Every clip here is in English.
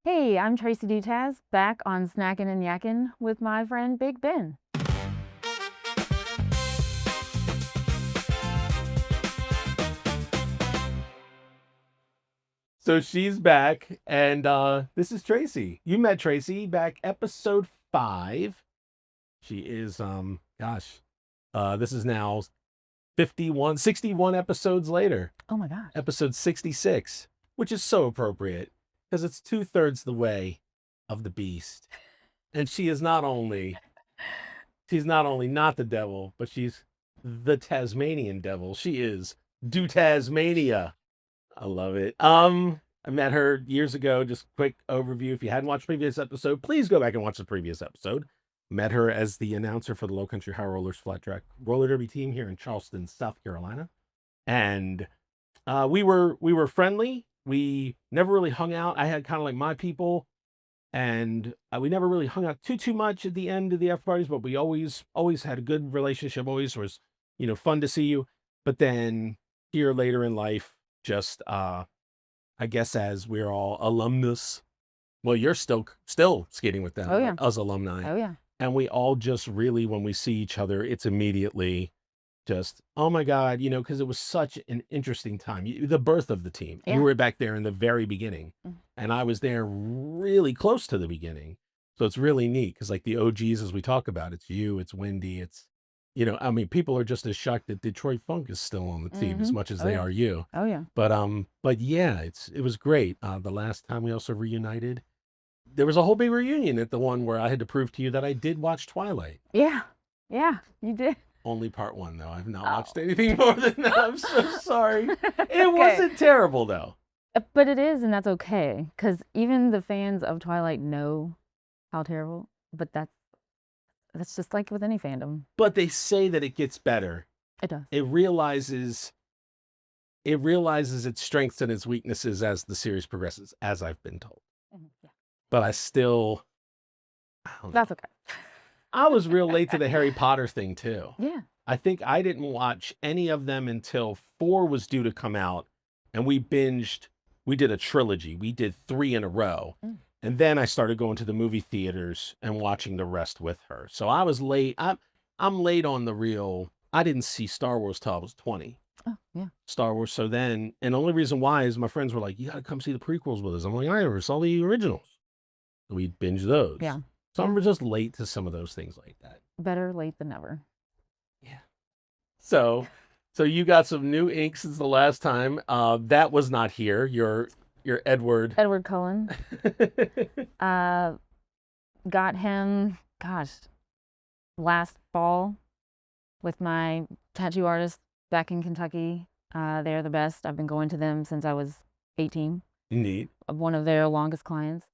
Hey, I'm Traci Doutaz, back on Snackin Yakkin with my friend Big Ben. So she's back, and this is Traci. You met Traci back episode 5. She is this is now 61 episodes later. Oh my gosh. Episode 66, which is so appropriate because it's 2/3 the way of the beast. And she's not only not the devil, but she's the Tasmanian devil. She is Doutaz Mania. I love it. I met her years ago. Just quick overview. If you hadn't watched the previous episode, please go back and watch the previous episode. Met her as the announcer for the Lowcountry High Rollers flat track roller derby team here in Charleston, South Carolina. And we were friendly. We never really hung out. I had kind of like my people, and we never really hung out too much at the end of the after parties. But we always had a good relationship. Always was fun to see you. But then here later in life, just I guess as we're all alumnus. Well, you're still skating with them. Oh yeah. Us alumni. Oh yeah. And we all just really, when we see each other, it's immediately just, oh my God, because it was such an interesting time. The birth of the team. Yeah. You were back there in the very beginning, and I was there really close to the beginning. So it's really neat because, like, the OGs, as we talk about, it's you, it's Wendy, it's, I mean, people are just as shocked that Detroit Funk is still on the team as much as they are you. Oh yeah. But yeah, it was great. The last time we also reunited, there was a whole big reunion at the one where I had to prove to you that I did watch Twilight. Yeah. Yeah, you did. Only part 1 though. I've not watched anything more than that. I'm so sorry. It okay. wasn't terrible though. But it is, and that's okay, because even the fans of Twilight know how terrible. But that's just like with any fandom. But they say that it gets better. It does. It realizes its strengths and its weaknesses as the series progresses, as I've been told. Yeah. But I don't know. That's okay. I was real late to the Harry Potter thing too. Yeah. I think I didn't watch any of them until 4 was due to come out, and we did a trilogy. We did 3 in a row. And then I started going to the movie theaters and watching the rest with her. So I was late. I'm late on the real. I didn't see Star Wars till I was 20. Oh, yeah. Star Wars. So then, and the only reason why is my friends were like, you got to come see the prequels with us. I'm like, I never saw the originals. So we binge those. Yeah. So I'm just late to some of those things like that. Better late than never. Yeah. So you got some new ink since the last time. That was not here. Your Edward Cullen. Got him, last fall with my tattoo artist back in Kentucky. They're the best. I've been going to them since I was 18. Neat. One of their longest clients.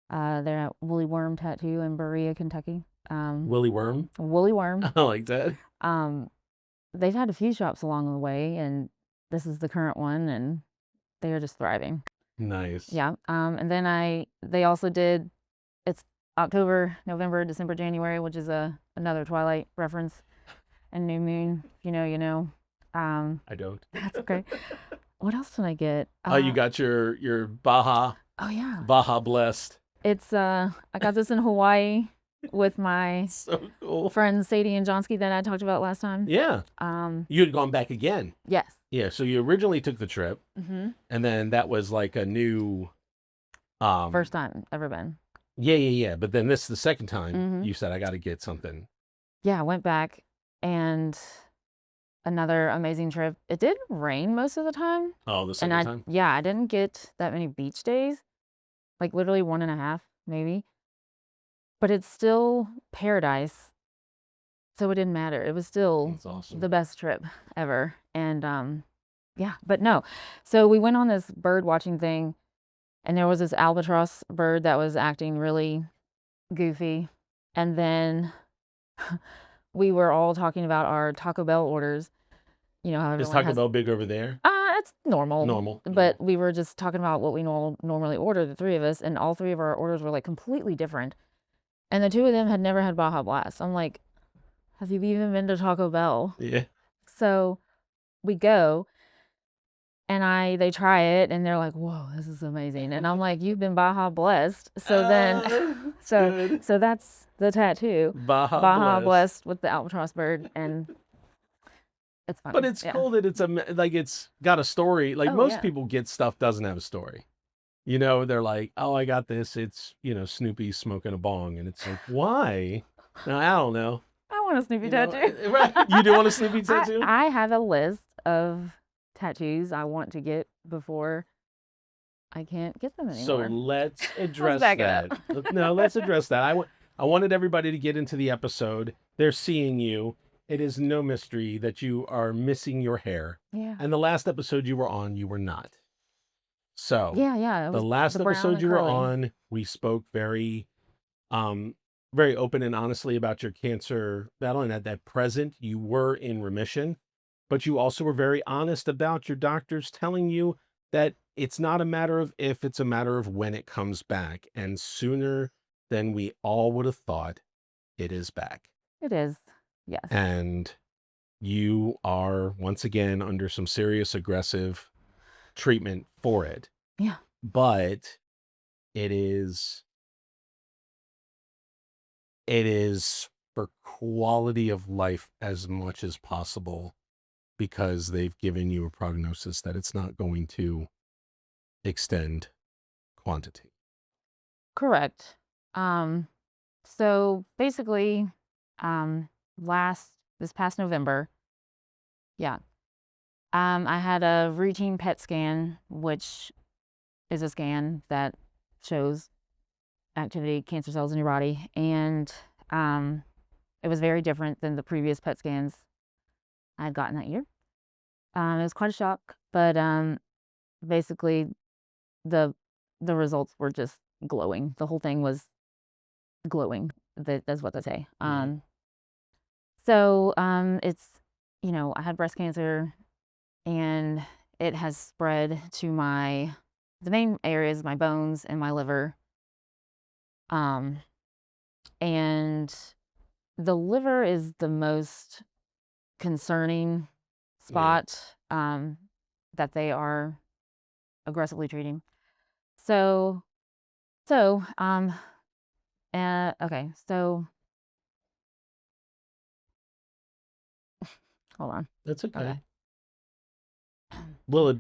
They're at Woolly Worm Tattoo in Berea, Kentucky. Willy Worm? Woolly Worm. I like that. They've had a few shops along the way, and this is the current one, and they are just thriving. Nice. Yeah. And then they also did, it's October, November, December, January, which is another Twilight reference, and New Moon. If you know, you know. I don't. That's okay. What else did I get? Oh, you got your Baja. Oh yeah. Baja Blessed. It's I got this in Hawaii with my So cool. friends Sadie and Johnsky that I talked about last time. Yeah. You had gone back again. Yes. Yeah. So you originally took the trip, and then that was like a new. First time ever been. Yeah. But then this is the second time you said I got to get something. Yeah, I went back, and another amazing trip. It did rain most of the time. Oh, the second time? Yeah, I didn't get that many beach days. Like literally 1.5, maybe. But it's still paradise. So it didn't matter. It was still awesome. The best trip ever. And yeah, but no. So we went on this bird watching thing, and there was this albatross bird that was acting really goofy. And then we were all talking about our Taco Bell orders. You know how is Taco Bell big over there? It's normal. Normal. But we were just talking about what we normally order, the 3 of us, and all 3 of our orders were like completely different. And the 2 of them had never had Baja Blast. I'm like, have you even been to Taco Bell? Yeah. So we go, And they try it and they're like, "Whoa, this is amazing." And I'm like, "You've been Baja Blessed." So then so that's the tattoo. Baja Blessed with the albatross bird, and it's fun. But it's cool that it's it's got a story. Like Oh, most yeah. people get stuff doesn't have a story. You know, they're like, "Oh, I got this. It's, Snoopy smoking a bong." And it's like, "Why?" No, I don't know. I want a Snoopy You know, tattoo. right? You do want a Snoopy tattoo? I have a list of tattoos I want to get before I can't get them So anymore. let's address back it that. up. No, let's address that. I wanted everybody to get into the episode. They're seeing you. It is no mystery that you are missing your hair. Yeah. And the last episode you were on, you were not. So Yeah. It the was last the brown episode and you were curly. on, we spoke very open and honestly about your cancer battle, and at present you were in remission, but you also were very honest about your doctors telling you that it's not a matter of if, it's a matter of when it comes back, and sooner than we all would have thought, it is back. It is. Yes. And you are once again under some serious aggressive treatment for it. Yeah. But it is for quality of life as much as possible, because they've given you a prognosis that it's not going to extend quantity. Correct. So basically, this past November, yeah, I had a routine PET scan, which is a scan that shows activity, cancer cells in your body, and it was very different than the previous PET scans I had gotten that year. It was quite a shock, but basically the results were just glowing. The whole thing was glowing. That's what they say. So it's I had breast cancer, and it has spread to the main areas, my bones and my liver. And the liver is the most concerning spot that they are aggressively treating. So okay, so hold on. That's okay. Okay. Well,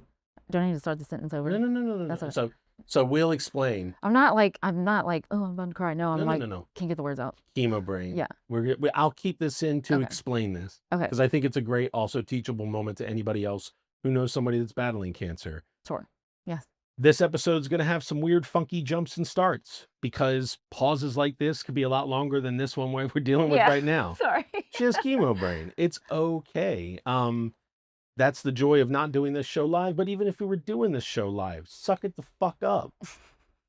Do I need to start the sentence over? no. That's okay. So we'll explain. I'm not like, oh, I'm about to cry. No, I'm No. can't get the words out. Chemo brain. Yeah. I'll keep this in to Okay. explain this, Okay. because I think it's a great, also teachable moment to anybody else who knows somebody that's battling cancer. Sure. Yes. This episode's going to have some weird, funky jumps and starts, because pauses like this could be a lot longer than this one we're dealing with right now. Sorry. She has chemo brain. It's okay. That's the joy of not doing this show live. But even if we were doing this show live, suck it the fuck up,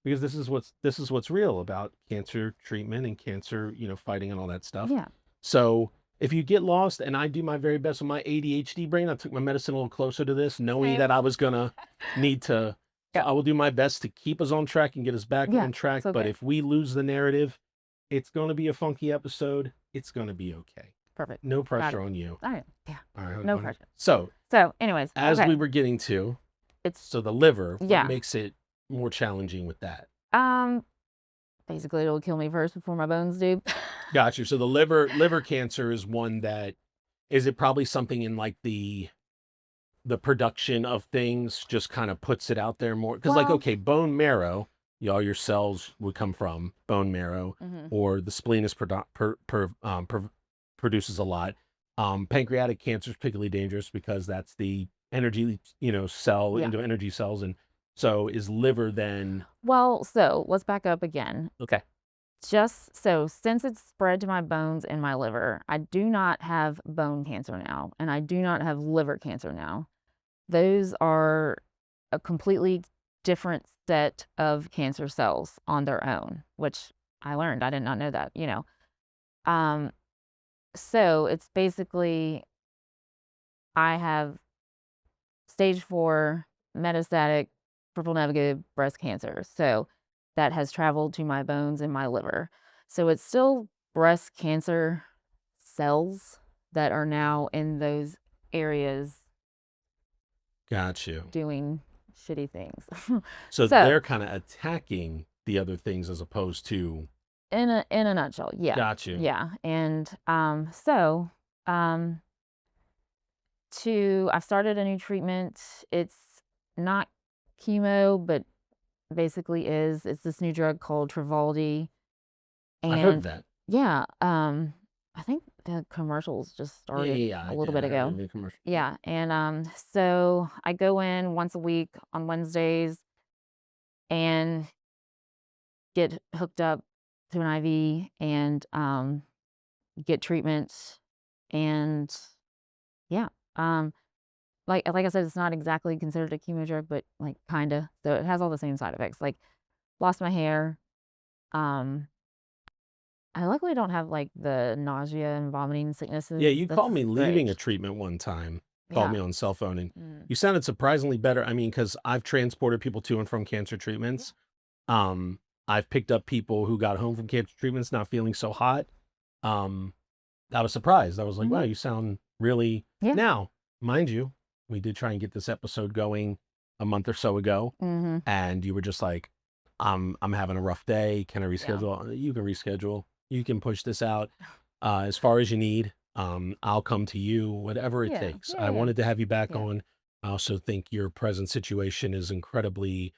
because this is what's real about cancer treatment and cancer, fighting and all that stuff. Yeah. So if you get lost, and I do my very best with my ADHD brain, I took my medicine a little closer to this, knowing Same. that I was gonna need to. Yeah. I will do my best to keep us on track and get us back on track. it's okay. But if we lose the narrative, it's going to be a funky episode. It's going to be okay. Perfect. No pressure on you. All right. Yeah. All right. No pressure. So anyways, as okay. we were getting to, It's the liver, Yeah. what makes it more challenging with that? Basically it'll kill me first before my bones do. Got you. So the liver cancer is one that, is it probably something in like the production of things just kind of puts it out there more? Because like, Well- okay, bone marrow, all your cells would come from bone marrow, or the spleen is produces a lot. Pancreatic cancer is particularly dangerous because that's the energy, cell into energy cells. And so is liver then? Well, so let's back up again. Okay. Just so, since it's spread to my bones and my liver, I do not have bone cancer now, and I do not have liver cancer now. Those are a completely different set of cancer cells on their own, which I learned. I did not know that, So it's basically, I have stage 4 metastatic triple negative breast cancer. So that has traveled to my bones and my liver. So it's still breast cancer cells that are now in those areas Got you. doing shitty things. So So they're kind of attacking the other things as opposed to. in a nutshell, yeah. Got you. Yeah. And so I started a new treatment. It's not chemo, but basically it's this new drug called Travoldi. I've heard of And that. yeah, I think the commercials just started Yeah. a little bit I heard ago. the commercial. Yeah, and so I go in once a week on Wednesdays and get hooked up to an IV and get treatment. And yeah, like I said, it's not exactly considered a chemo drug, but like kinda. So it has all the same side effects. Like lost my hair. Um, I luckily don't have like the nausea and vomiting Yeah, sicknesses. you That's called me leaving great. a treatment one time. Called Yeah. me on cell phone, and Mm. you sounded surprisingly better. I mean, because I've transported people to and from cancer treatments. Um, I've picked up people who got home from cancer treatments not feeling so hot. Um, I was surprised. I was like, wow, Mhm. you sound really. Yeah. Now, mind you, we did try and get this episode going a month or so ago, Mhm. and you were just like, I'm having a rough day. Can I Yeah. reschedule? You can reschedule. You can push this out as far as you need. I'll come to you, whatever it Yeah. takes. Yeah, I yeah. wanted to have you back Yeah. on. I also think your present situation is incredibly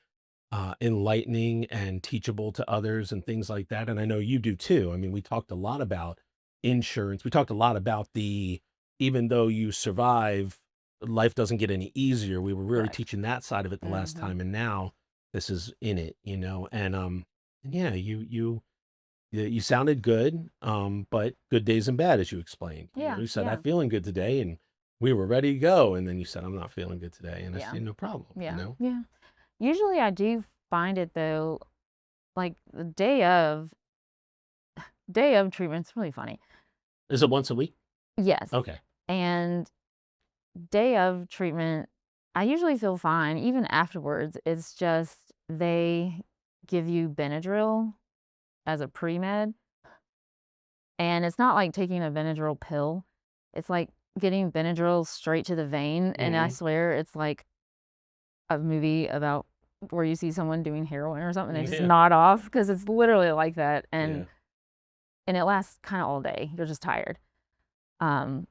enlightening and teachable to others and things like that. And I know you do too. I mean, we talked a lot about insurance. We talked a lot about even though you survive, life doesn't get any easier. We were really Correct. teaching that side of it the last Mhm. time. And now this is in it, and yeah, you sounded good, but good days and bad, as you explained. Yeah. You said, Yeah. I'm feeling good today. And we were ready to go. And then you said, I'm not feeling good today. And I Yeah. said, no problem, Yeah. Yeah. Usually I do find it though, like the day of treatment's really funny. Is it once a week? Yes. Okay. And day of treatment, I usually feel fine even afterwards. It's just they give you Benadryl as a pre-med, and it's not like taking a Benadryl pill. It's like getting Benadryl straight to the vein, and I Mhm. swear it's like a movie about where you see someone doing heroin or something, they just Yeah. nod off because it's literally like that, Yeah. and it lasts kind of all day. You're just tired. Um,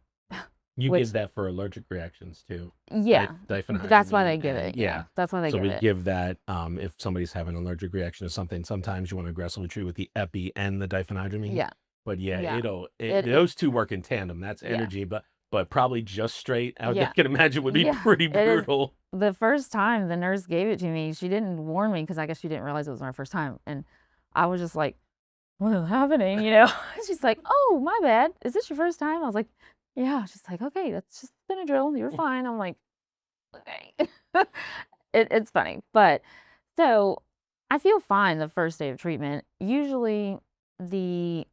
You which give that for allergic reactions too. yeah, that's why they Diphenhydramine give and it. Yeah, that's why they So give we it. give that if somebody's having an allergic reaction to something. Sometimes you want to aggressively treat with the epi and the diphenhydramine. Yeah, But yeah, yeah, it those two work in tandem. That's yeah, energy, but probably just straight. I yeah, can imagine would be yeah. pretty It is. brutal. The first time the nurse gave it to me, she didn't warn me because I guess she didn't realize it was my first time, and I was just like, "What is happening?" You know? She's like, "Oh, my bad. Is this your first time?" I was like, "Yeah." She's like, "Okay, that's just Benadryl. You're fine." I'm like, "Okay." It's funny, but so I feel fine the first day of treatment. Usually, the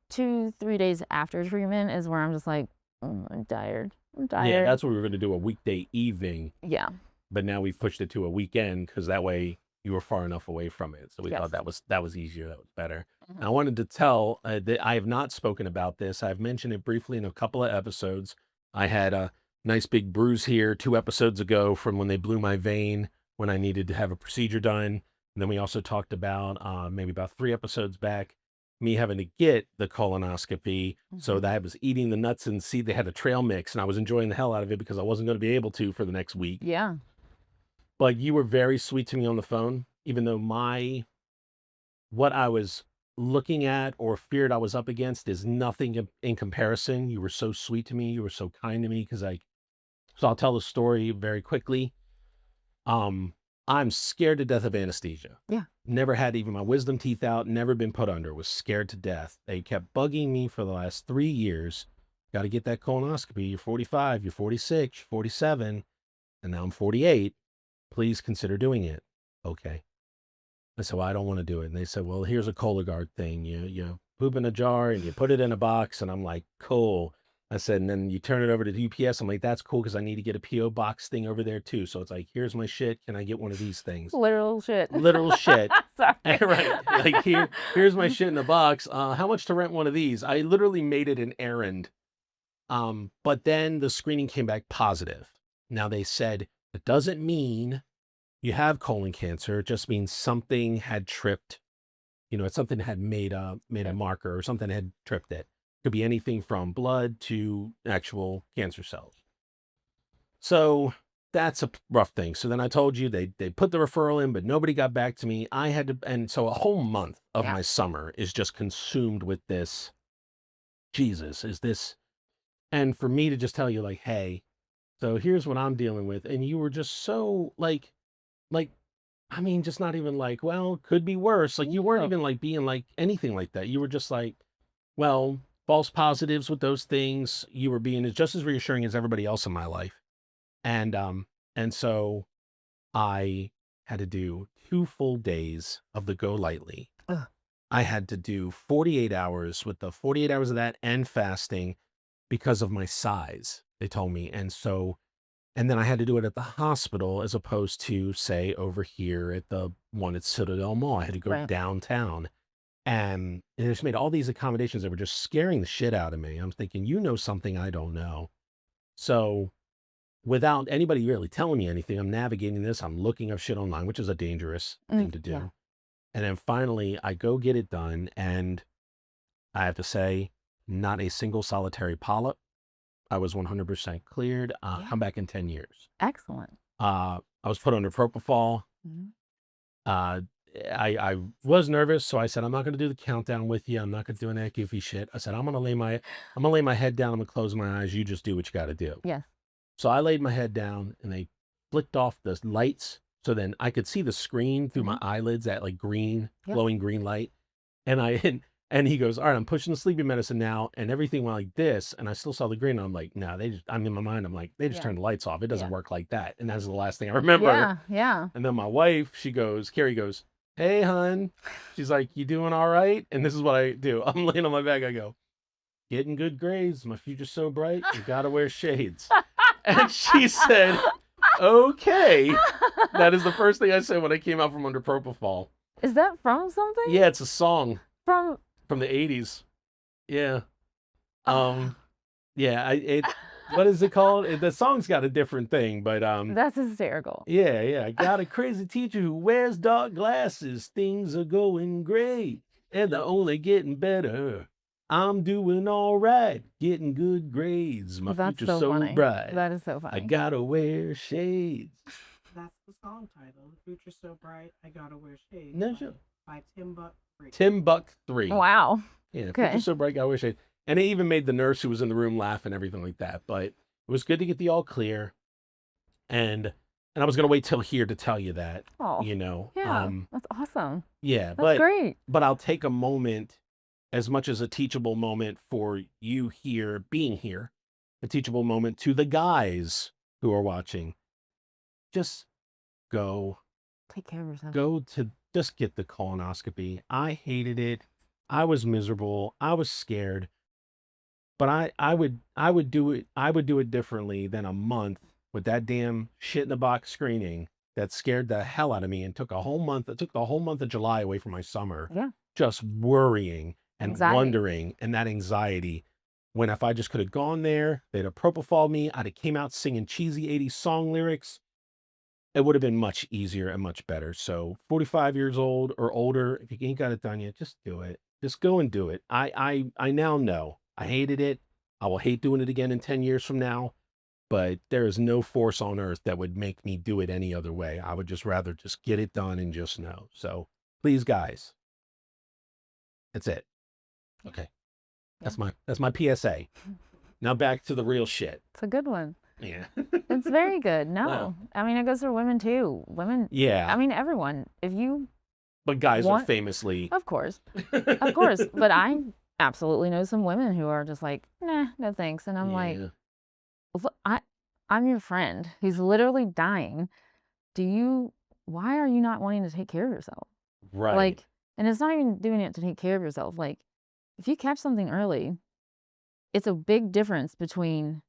2, 3 days after treatment is where I'm just like, I'm tired. I'm Yeah, tired. that's what we were going to do, a weekday evening. Yeah. But now we've pushed it to a weekend because that way you were far enough away from it. So we Yes. thought that was easier. That was better. Mhm. And I wanted to tell that I have not spoken about this. I've mentioned it briefly in a couple of episodes. I had a nice big bruise here 2 episodes ago from when they blew my vein when I needed to have a procedure done. And then we also talked about maybe about 3 episodes back, me having to get the colonoscopy. So Mhm. that I was eating the nuts and seed. They had a trail mix, and I was enjoying the hell out of it because I wasn't going to be able to for the next week. Yeah. But you were very sweet to me on the phone, even though what I was looking at or feared I was up against is nothing in comparison. You were so sweet to me. You were so kind to me so I'll tell the story very quickly. I'm scared to death of anesthesia. Yeah. Never had even my wisdom teeth out, never been put under, was scared to death. They kept bugging me for the last 3 years. Got to get that colonoscopy. You're 45, you're 46, you're 47, and now I'm 48. Please consider doing it. Okay. I said, well, I don't want to do it. And they said, well, here's a Cologuard thing. You poop in a jar and you put it in a box. And I'm like, cool. I said, and then you turn it over to UPS. I'm like, that's cool because I need to get a PO box thing over there too. So it's like, here's my shit. Can I get one of these things? Literal shit. Literal shit. Sorry. Right. Like here's my shit in a box. How much to rent one of these? I literally made it an errand. But then the screening came back positive. Now, they said it doesn't mean you have colon cancer. It just means something had tripped, something had made a marker, or something had tripped it. Could be anything from blood to actual cancer cells. So that's a rough thing. So then I told you they put the referral in, but nobody got back to me. I had to, and so a whole month of my summer is just consumed with this. Jesus, is this? And for me to just tell you, like, hey, so here's what I'm dealing with, and you were just so like, I mean, just not even like, well, could be worse. Like, you weren't even like being like anything like that. You were just like, well, false positives with those things. You were being just as reassuring as everybody else in my life. And so I had to do 2 full days of the Go Lightly. Ugh. I had to do 48 hours, with the 48 hours of that and fasting because of my size, they told me. And then I had to do it at the hospital as opposed to, say, over here at the one at Citadel Mall. I had to go downtown. And they just made all these accommodations that were just scaring the shit out of me. I'm thinking, something I don't know. So without anybody really telling me anything, I'm navigating this. I'm looking up shit online, which is a dangerous thing to do. Yeah. And then finally, I go get it done. And I have to say, not a single solitary polyp. I was 100% cleared. Come back in 10 years. Excellent. I was put under propofol. Mm-hmm. I was nervous, so I said, I'm not going to do the countdown with you. I'm not going to do any that goofy shit. I said, I'm going to lay my head down. I'm going to close my eyes. You just do what you got to do. Yes. So I laid my head down, and they flicked off the lights, so then I could see the screen through my eyelids, that like green, glowing green light. And he goes, all right, I'm pushing the sleeping medicine now, and everything went like this, and I still saw the green. And I'm like, no, I'm in my mind. I'm like, they just turned the lights off. It doesn't work like that. And that's the last thing I remember. Yeah, yeah. And then my wife, Carrie goes, hey, hun. She's like, you doing all right? And this is what I do. I'm laying on my back. I go, getting good grades. My future's so bright. You got to wear shades. And she said, okay. That is the first thing I said when I came out from under propofol. Is that from something? Yeah, it's a song. From the 80s. Yeah. Yeah, what is it called? The song's got a different thing, but that's hysterical. Yeah. I got a crazy teacher who wears dark glasses. Things are going great, and they're only getting better. I'm doing all right, getting good grades. My future's so bright. That is so funny. I gotta wear shades. That's the song title. The future's so bright, I gotta wear shades. No, sure. By Tim Buck 3. Tim Buck 3. Wow. Yeah, future's so bright, I wish I. And it even made the nurse who was in the room laugh and everything like that. But it was good to get the all clear. And I was gonna wait till here to tell you that. Oh, yeah, that's awesome. Yeah, that's great. But I'll take a moment, as much as a teachable moment for you here, being here, a teachable moment to the guys who are watching. Just go. Take care of yourself. Go to just get the colonoscopy. I hated it. I was miserable. I was scared. But I would do it. I would do it differently than a month with that damn shit in the box screening that scared the hell out of me and took a whole month. It took the whole month of July away from my summer. Yeah. Just worrying and wondering, and that anxiety. When if I just could have gone there, they'd have propofol me. I'd have came out singing cheesy 80s song lyrics. It would have been much easier and much better. So 45 years old or older, if you ain't got it done yet, just do it. Just go and do it. I now know. I hated it. I will hate doing it again in 10 years from now. But there is no force on earth that would make me do it any other way. I would just rather just get it done and just know. So please, guys. That's it. Okay. That's my PSA. Now back to the real shit. It's a good one. Yeah. It's very good. No. Wow. I mean, it goes for women too. Women. Yeah. I mean, everyone. If you. But guys are famously. Of course. Of course. But I absolutely know some women who are just like, nah, no thanks. And I'm like, look, I'm your friend who's literally dying. Why are you not wanting to take care of yourself? Right. Like, and it's not even doing it to take care of yourself. Like, if you catch something early, it's a big difference between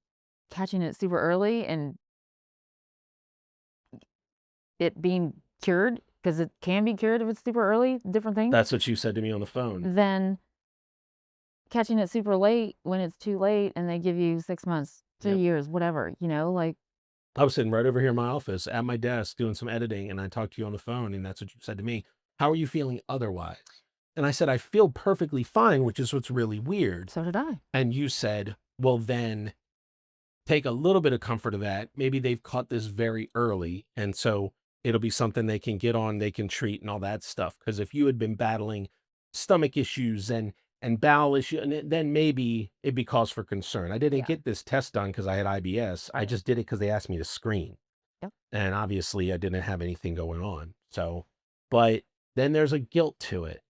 catching it super early and it being cured, because it can be cured if it's super early, different thing. That's what you said to me on the phone. Then catching it super late when it's too late and they give you 6 months, 3 years, whatever, like I was sitting right over here in my office at my desk doing some editing, and I talked to you on the phone, and that's what you said to me. How are you feeling otherwise? And I said, I feel perfectly fine, which is what's really weird. So did I. And you said, well, then take a little bit of comfort of that. Maybe they've caught this very early. And so it'll be something they can get on, they can treat and all that stuff. Because if you had been battling stomach issues and bowel issue, then maybe it'd be cause for concern. I didn't Yeah. get this test done because I had IBS. I Right. just did it because they asked me to screen. Yep. And obviously I didn't have anything going on. So, but then there's a guilt to it,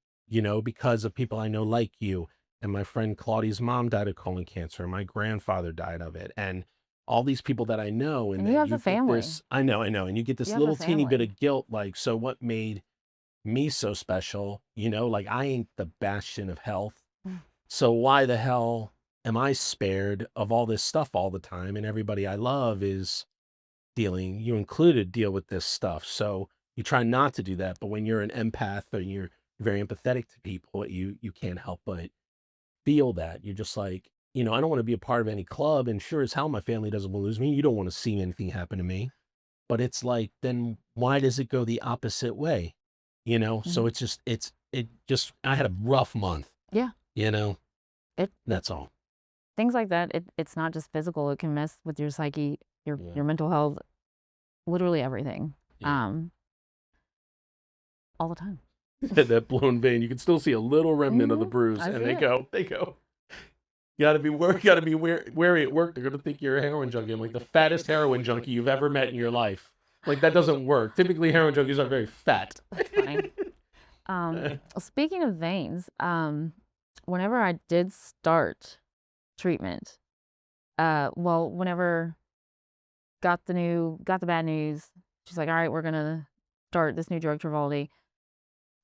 because of people I know like you. And my friend Claudia's mom died of colon cancer. My grandfather died of it. And all these people that I know. And And you then have you the get family. this, I know. And you get this You have a little teeny bit family. of guilt. Like, so what made me so special? Like I ain't the bastion of health. So why the hell am I spared of all this stuff all the time? And everybody I love is you included, deal with this stuff. So you try not to do that. But when you're an empath or you're very empathetic to people, you can't help but feel that. You're just like, I don't want to be a part of any club. And sure as hell, my family doesn't want to lose me. You don't want to see anything happen to me. But it's like, then why does it go the opposite way? So Mhm. I had a rough month, Yeah. It that's all. things like that. It's not just physical. It can mess with your psyche, your Yeah. mental health, literally everything. Yeah. All the time. That blown vein, you can still see a little remnant of the Mhm. bruise. I And see they it. go. You gotta be wary at work. They're gonna think you're a heroin junkie. I'm like the fattest heroin junkie you've ever met in your life. Like that doesn't work. Typically, heroin junkies are very fat. That's funny. Speaking of veins, whenever I did start treatment, whenever got the bad news, she's like, all right, we're gonna start this new drug, Travoldi.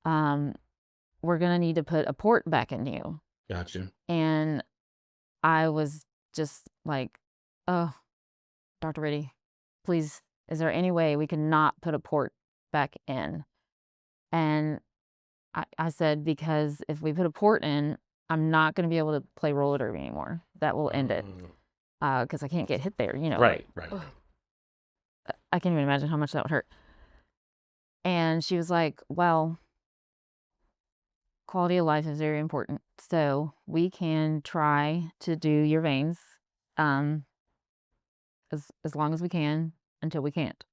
We're gonna need to put a port back in you. Gotcha. And I was just like, oh, Dr. Riddy, please, is there any way we can not put a port back in? And I said, because if we put a port in, I'm not going to be able to play roller derby anymore. That will end it. Because I can't get hit there, Right. I can't even imagine how much that would hurt. And she was like, well, quality of life is very important. So we can try to do your veins um, as long as we can until we can't.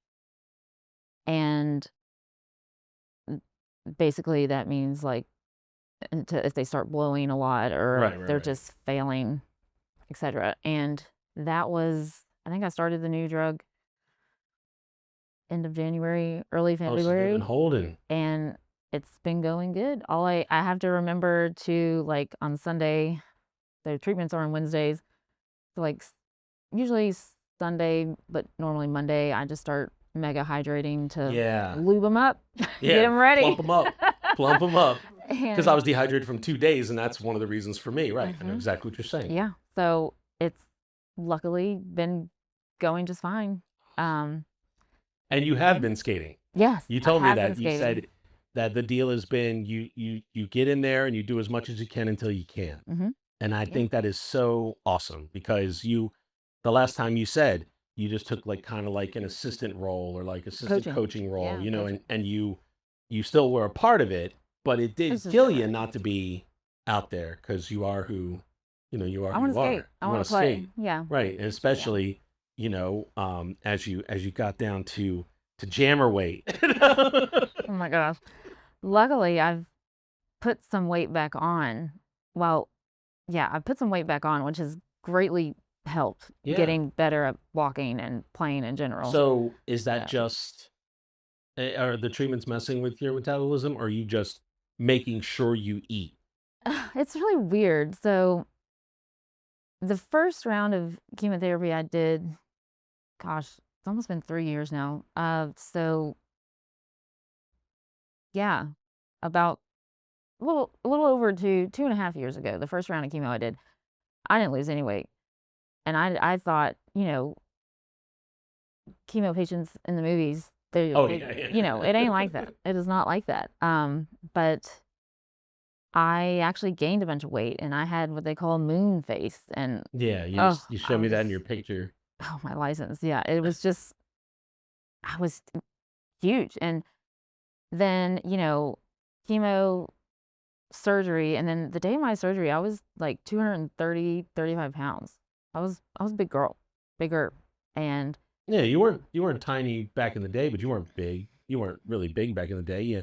And basically that means like if they start blowing a lot or Right. they're just failing, etc. And that was, I think I started the new drug end of January, early Oh, so they've been February, holding. and it's been going good. All I have to remember to, like, on Sunday, the treatments are on Wednesdays, so like usually Sunday, but normally Monday, I just start mega hydrating to Yeah. lube them up, get Yeah. them ready. Plump them up. Plump them up. Because And I was dehydrated from 2 days, and that's one of the reasons for me. Right. I know Mhm. exactly what you're saying. yeah, so it's luckily been going just fine. And you have been skating. Yes, You I told me have been that. You skating. said that the deal has been you get in there and you do as much as you can until you can't. Mhm. And I Yeah. think that is so awesome because the last time you said you just took like kind of like an assistant role or like assistant coaching role, Yeah, coaching. and you still were a part of it, but it did It's just kill you different. not to be out there because you are who you are. I Who want you to skate. are. I You want want to to play. skate, Yeah. right? And especially as you got down to jammer weight. Oh my gosh. Luckily, I've put some weight back on. Well, yeah, I put some weight back on, which has greatly helped Yeah. getting better at walking and playing in general. So is that Yeah. just are the treatments messing with your metabolism, or are you just making sure you eat? It's really weird. So the first round of chemotherapy I did, gosh, it's almost been 3 years now. So yeah, about a little over 2.5 years ago, the first round of chemo I did, I didn't lose any weight. And I thought, chemo patients in the movies, Oh, they yeah. it ain't like that. It is not like that. But I actually gained a bunch of weight and I had what they call moon face. And Yeah, you oh, you I showed me was that in just your picture. Oh, my license. Yeah, it was just I was huge. And then, chemo, surgery, and then the day of my surgery, I was like 235 pounds. I was a big girl, bigger, and Yeah, you weren't tiny back in the day, but you weren't big. You weren't really big back in the day. You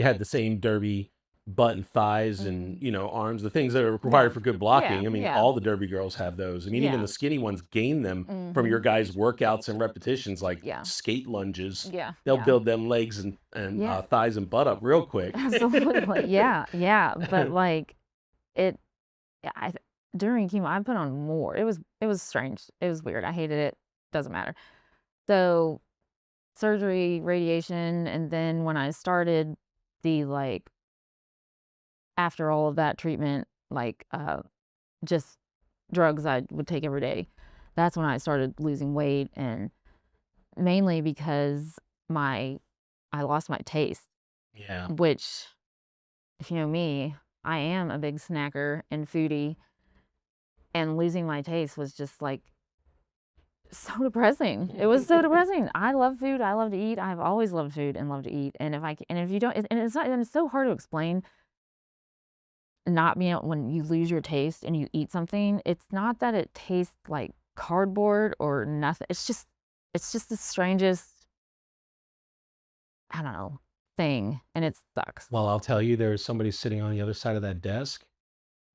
had the same derby butt and thighs and arms, the things that are required yeah, for good yeah, blocking. I mean, yeah, all the derby girls have those. I mean, even yeah, the skinny ones gain them from your hmm guys' workouts and repetitions, like yeah, skate lunges. yeah, They'll yeah, build them legs and yeah, thighs and butt up real quick. absolutely, yeah, yeah. But like it, yeah, during chemo, I put on more. It was strange. It was weird. I hated it. Doesn't matter. So surgery, radiation, and then when I started the like after all of that treatment, like just drugs I would take every day, that's when I started losing weight, and mainly because my I lost my taste, Yeah. which if you know me, I am a big snacker and foodie, and losing my taste was just like so depressing. It was so depressing. I love food. I love to eat. I've always loved food and love to eat. And if you don't, and it's not, and it's so hard to explain not being able, when you lose your taste and you eat something, it's not that it tastes like cardboard or nothing. It's just the strangest, I don't know, thing, and it sucks. Well, I'll tell you, there's somebody sitting on the other side of that desk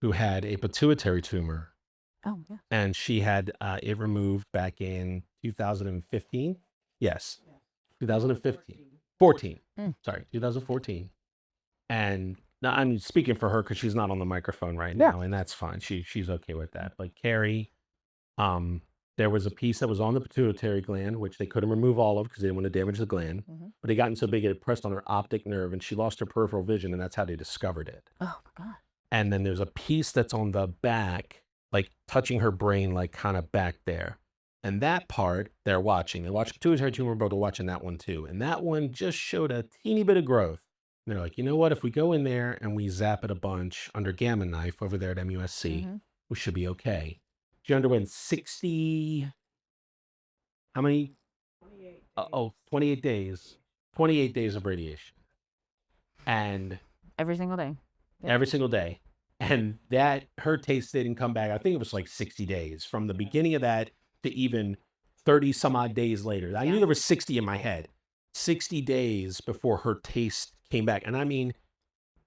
who had a pituitary tumor, Oh yeah. and she had it removed back in 2015. Yes, 2015, 14. Mm. Sorry, 2014. And now I'm speaking for her because she's not on the microphone right Yeah. now, and that's fine. She's okay with that. But Carrie, um, there was a piece that was on the pituitary gland, which they couldn't remove all of because they didn't want to damage the gland. Mhm. But it gotten so big it pressed on her optic nerve, and she lost her peripheral vision, and that's how they discovered it. Oh my God. And then there's a piece that's on the back, like touching her brain, like kind of back there. And that part they're watching. They watch pituitary tumor, but they're watching that one too. And that one just showed a teeny bit of growth. And they're like, you know what? If we go in there and we zap it a bunch under Gamma Knife over there at MUSC, Mhm. we should be okay. She underwent 60, how many? 28 28 days. 28 days of radiation. And Every single day. Yep. every single day. And that her taste didn't come back. I think it was like 60 days from the beginning of that to even 30 some odd days later. I knew there was 60 in my head. 60 days before her taste came back. And I mean,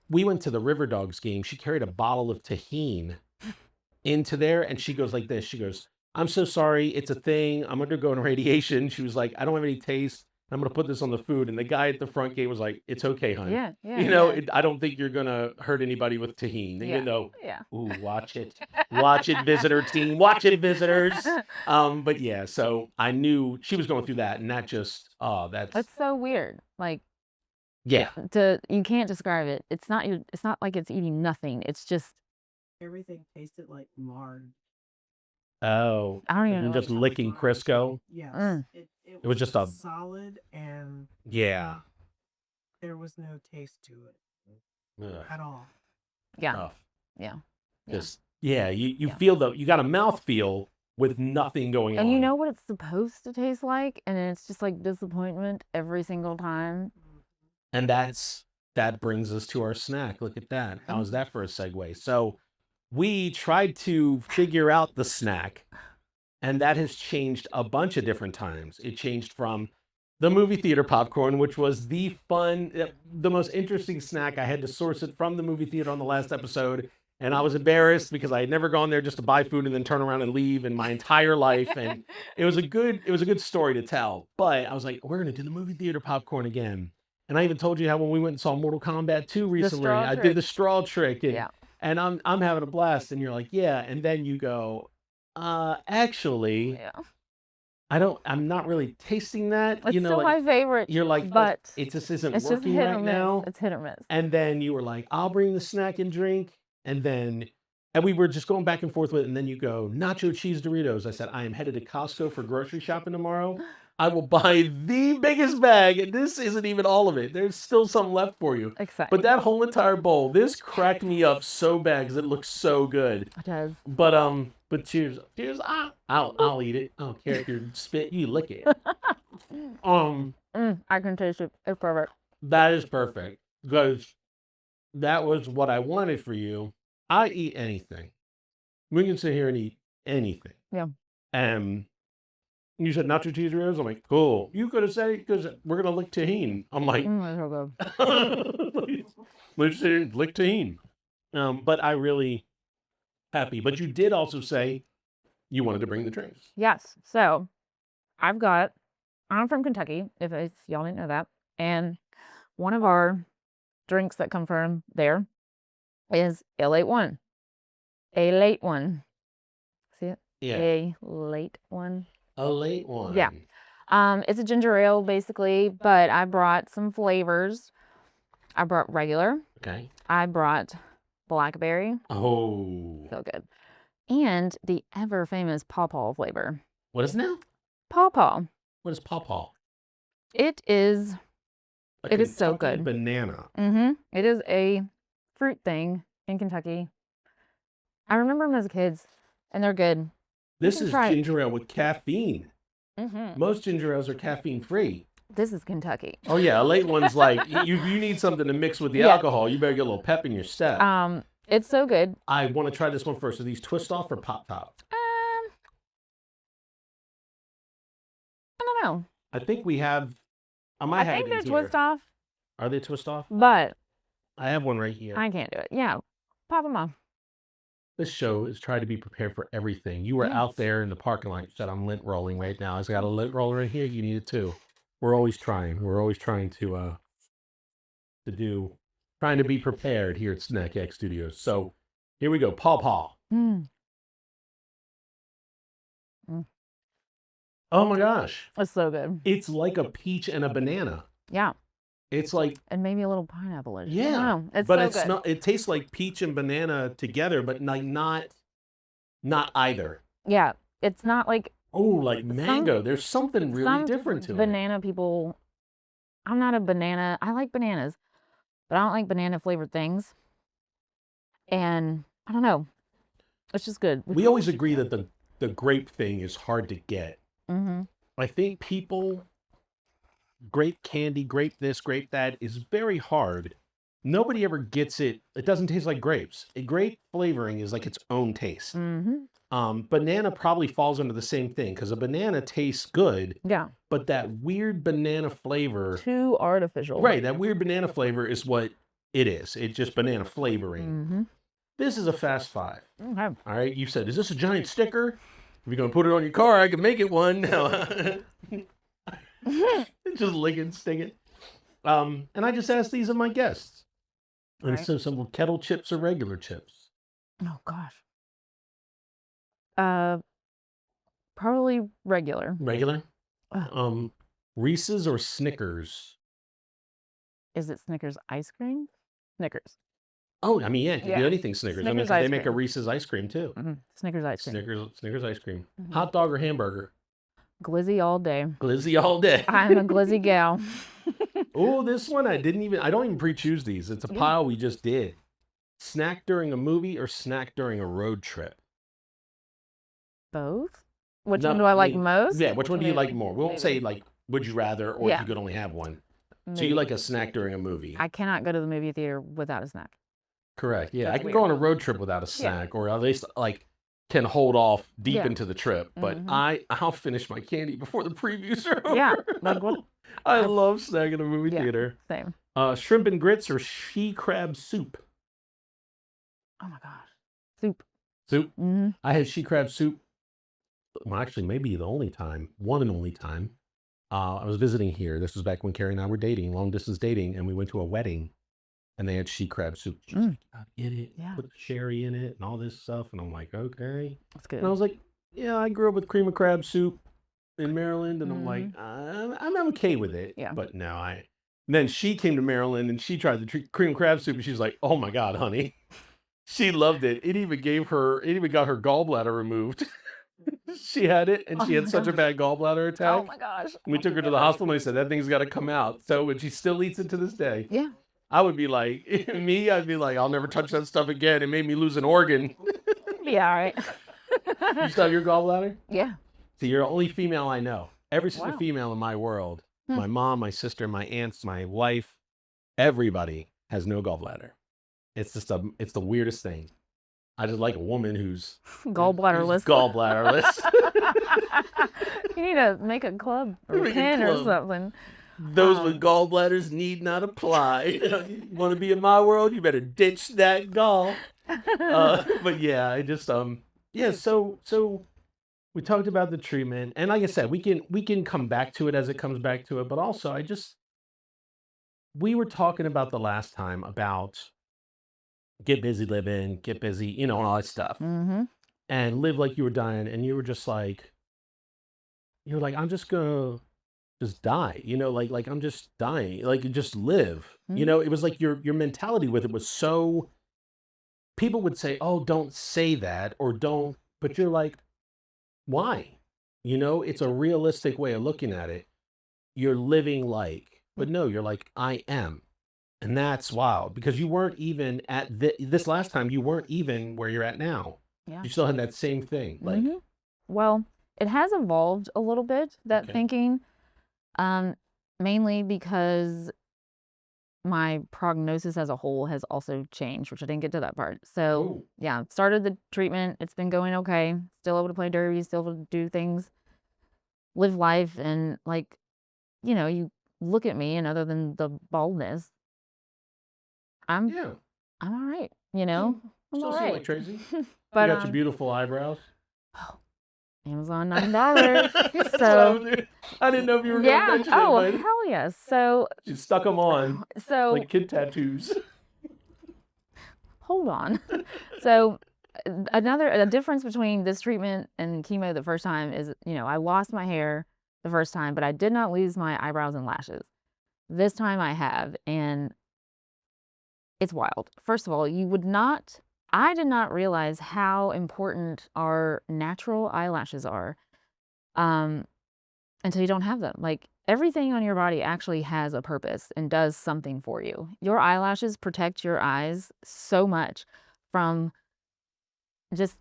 we went to the River Dogs game. She carried a bottle of tahine into there and she goes like this. She goes, I'm so sorry. It's a thing. I'm undergoing radiation. She was like, I don't have any taste. I'm going to put this on the food. And the guy at the front gate was like, it's okay, hon. Yeah. Yeah. Yeah. I don't think you're going to hurt anybody with tahine. Yeah. Yeah. Ooh, watch it. Watch it, visitor team. Watch it, visitors. But yeah, so I knew she was going through that. And that just, That's so weird. Like, yeah. you can't describe it. It's not like it's eating nothing. It's just Everything tasted like lard. Oh, I don't even and know. just licking Crisco. Yes. Mm. It was just a- solid, and Yeah. there was no taste to it Ugh, at all. Yeah. tough. Yeah. Yeah. Just, you Yeah. feel you got a mouth feel with nothing going on. And you know what it's supposed to taste like, and it's just like disappointment every single time. And that brings us to our snack. Look at that. How's that for a segue? So we tried to figure out the snack, and that has changed a bunch of different times. It changed from the movie theater popcorn, which was the most interesting snack. I had to source it from the movie theater on the last episode, and I was embarrassed because I had never gone there just to buy food and then turn around and leave in my entire life. And it was a good story to tell. But I was like, we're gonna do the movie theater popcorn again. And I even told you how when we went and saw Mortal Kombat 2 recently, straw I trick. did the straw trick. And, Yeah. and I'm having a blast. And you're like, yeah. And then you go, actually, Yeah. I'm not really tasting that. It's still my favorite. You're like, but it just isn't it's just working hit or right miss. now. It's hit or miss. And then you were like, I'll bring the snack and drink. And we were just going back and forth with it. And then you go, Nacho Cheese Doritos. I said, I am headed to Costco for grocery shopping tomorrow. I will buy the biggest bag. And this isn't even all of it. There's still some left for you. Exactly. But that whole entire bowl, this cracked me up so bad because it looks so good. It does. But But cheers. Cheers. I'll eat it. I don't care if you spit, you lick it. I can taste it. It's perfect. That is perfect. Because that was what I wanted for you. I eat anything. We can sit here and eat anything. Yeah. And you said nacho cheese Doritos? I'm like, cool. You could have said it because we're going to lick tahini. I'm like, That's so good. let's sit here and lick tahini. But I really happy. But you did also say you wanted to bring the drinks. Yes. So I'm from Kentucky, if y'all didn't know that. And one of our drinks that come from there is a late one. A late one. See it? Yeah. A late one. A late one. Yeah. It's a ginger ale basically, but I brought some flavors. I brought regular. Okay. I brought blackberry. Oh. So good. And the ever famous pawpaw flavor. What is it now? Pawpaw. What is pawpaw? It is so Kentucky good. Banana. It is a fruit thing in Kentucky. I remember them as kids, and they're good. This can is try it. ginger ale with caffeine. Most ginger ales are caffeine free. This is Kentucky. Oh yeah, a late one's like you need something to mix with the alcohol. You better get a little pep in your step. It's so good. I want to try this one first. Are these twist off or pop top? I don't know. I think we have. I think they're twist off, Are they twist off? but I have one right here. I can't do it. Yeah, pop them off. This show is trying to be prepared for everything. You were Yes. out there in the parking lot. You said, I'm lint rolling right now. I got a lint roller right here. You need it too. We're always trying. We're always trying to be prepared here at Snack Yak Studios. So here we go. Pawpaw. Oh my gosh. It's so good. It's like a peach and a banana. Yeah, It's like, and maybe a little pineapple-ish. I don't yeah, know. It's but so it's good. not, it tastes like peach and banana together, but like not either. Yeah, it's not like Oh, like mango. There's something really some different to it. banana people. I'm not a banana. I like bananas, but I don't like banana-flavored things. And I don't know. It's just good. We always agree that the grape thing is hard to get. Mm-hmm. I think grape candy, grape this, grape that is very hard. Nobody ever gets it. It doesn't taste like grapes. A grape flavoring is like its own taste. Banana probably falls under the same thing because a banana tastes good, Yeah. but that weird banana flavor, Too artificial. right? That weird banana flavor is what it is. It's just banana flavoring. This is a fast five. Okay. All right, you said, is this a giant sticker? If you're gonna put it on your car, I can make it one. No. Just lick it, stick it. And I just asked these of my guests. And Right. so some kettle chips or regular chips. Oh gosh. Probably regular. Regular. Ugh. Reese's or Snickers. Is it Snickers ice cream? Snickers. Oh, I mean, yeah, you can do Yeah. anything Snickers. I mean, Snickers 'cause they ice make a cream. Reese's ice cream too. Snickers ice cream. Snickers ice cream. Mhm. Hot dog or hamburger? Glizzy all day. Glizzy all day. I'm a glizzy gal. Oh, this one I don't even pre-choose these. It's a pile we just did. Snack during a movie or snack during a road trip? Both? Which No, one do I like mean, most? Yeah, which one do you like Maybe- more? We won't say maybe- like, would you rather, or if Yeah. you could only have one. So maybe. you like a snack during a movie? I cannot go to the movie theater without a snack. Correct. Yeah, I That's can go weird. on a road trip without a snack, or at least like can hold off deep Yeah. into the trip. But Mhm. I'll finish my candy before the previews are over. Yeah, like what- I love snacking in a movie Yeah. theater. Same. Shrimp and grits or she crab soup? Oh my gosh. Soup. Soup. Mm-hmm. I had she crab soup. Well, actually, maybe the only time, one and only time. I was visiting here. This was back when Carrie and I were dating, long distance dating, and we went to a wedding, and they had she crab soup. She was like, "Gotta get it, Yeah. put sherry in it, and all this stuff." And I'm like, okay. That's good. And I was like, yeah, I grew up with cream of crab soup in Maryland, and I'm like, Mm-hmm. I'm okay with it. Yeah. But no, And then she came to Maryland, and she tried the cream crab soup, and she's like, oh my God, honey. She loved it. It even got her gallbladder removed. She had it, and Oh she had my such a gosh. bad gallbladder attack. Oh my gosh. We took her to the hospital, and they said, that thing's got to come out. So, and she still eats it to this day. Yeah. I would be like, I'd be like, I'll never touch that stuff again. It made me lose an organ. Be all right. You still have your gallbladder? Yeah. See, you're the only female I know. Every single Wow. female in my world, my mom, my sister, my aunts, my wife, everybody has no gallbladder. It's just it's the weirdest thing. I just like a woman who's Gallbladderless. Gallbladderless. You need to make a club or Make a pin or club. something. Those with gallbladders need not apply. You want to be in my world? You better ditch that gall. But yeah, I just yeah. So we talked about the treatment, and like I said, we can come back to it as it comes back to it. But also, we were talking about the last time about get busy living, get busy, and all that stuff, Mm-hmm. and live like you were dying, and you were like, I'm just gonna just die, like I'm just dying, like just live, Mhm. It was like your mentality with it was so. People would say, "Oh, don't say that," or "Don't," but you're like, why? It's a realistic way of looking at it. You're living like, but no, you're like, I am. And that's wild because you weren't even at this last time, you weren't even where you're at now. Yeah. You still had that same thing. Like, Mhm. Well, it has evolved a little bit, that Okay. thinking, mainly because my prognosis as a whole has also changed, which I didn't get to that part. So, Ooh. yeah, started the treatment. It's been going okay. Still able to play derby, still able to do things, live life. And, like, you look at me, and other than the baldness, I'm Yeah. I'm all right. I'm Still all seem right. like Tracy. You But got your beautiful eyebrows. Amazon $9. That's what I So was doing. I didn't know if you were going to yeah. mention Oh, it, but hell yes. So you stuck them on like kid tattoos. hold on. So a difference between this treatment and chemo the first time is, I lost my hair the first time, but I did not lose my eyebrows and lashes. This time I have, and it's wild. First of all, I did not realize how important our natural eyelashes are, until you don't have them. Like, everything on your body actually has a purpose and does something for you. Your eyelashes protect your eyes so much from just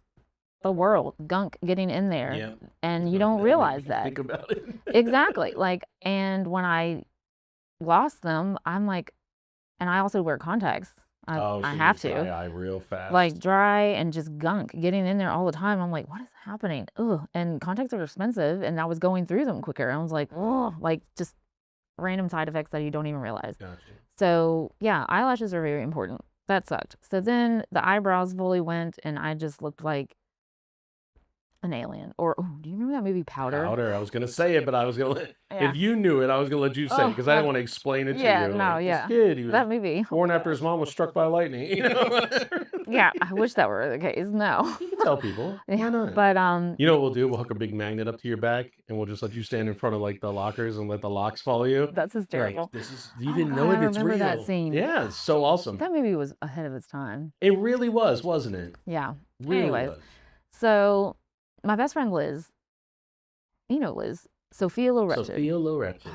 the world, gunk getting in there. Yeah. And you don't realize that. Think about it. Exactly. Like, and when I lost them, I'm like, and I also wear contacts. I have to. Dry eye real fast. Like, dry and just gunk getting in there all the time. I'm like, what is happening? Ugh. And contacts are expensive, and I was going through them quicker. I was like, oh, like just random side effects that you don't even realize. Gotcha. So yeah, eyelashes are very important. That sucked. So then the eyebrows fully went, and I just looked like an alien. Or, oh, do you remember that movie Powder? Powder. I was gonna say it, but I was gonna Yeah. if you knew it, I was gonna let you say it because I didn't want to explain it to Yeah, you. no, Like, yeah. This kid, he was That movie. born after his mom was struck by lightning. Yeah, I wish that were the case. No. You can tell people. Why Yeah, not? but You know what we'll do? We'll hook a big magnet up to your back, and we'll just let you stand in front of like the lockers and let the locks follow you. that's hysterical. Like, you Oh, didn't God, know it. I It's remember real. that scene. Yeah, it's so awesome. That movie was ahead of its time. It really was, wasn't it? Yeah. Really Anyways, was. so my best friend Liz, Liz, Sophia Loretto, Sophia Loretto.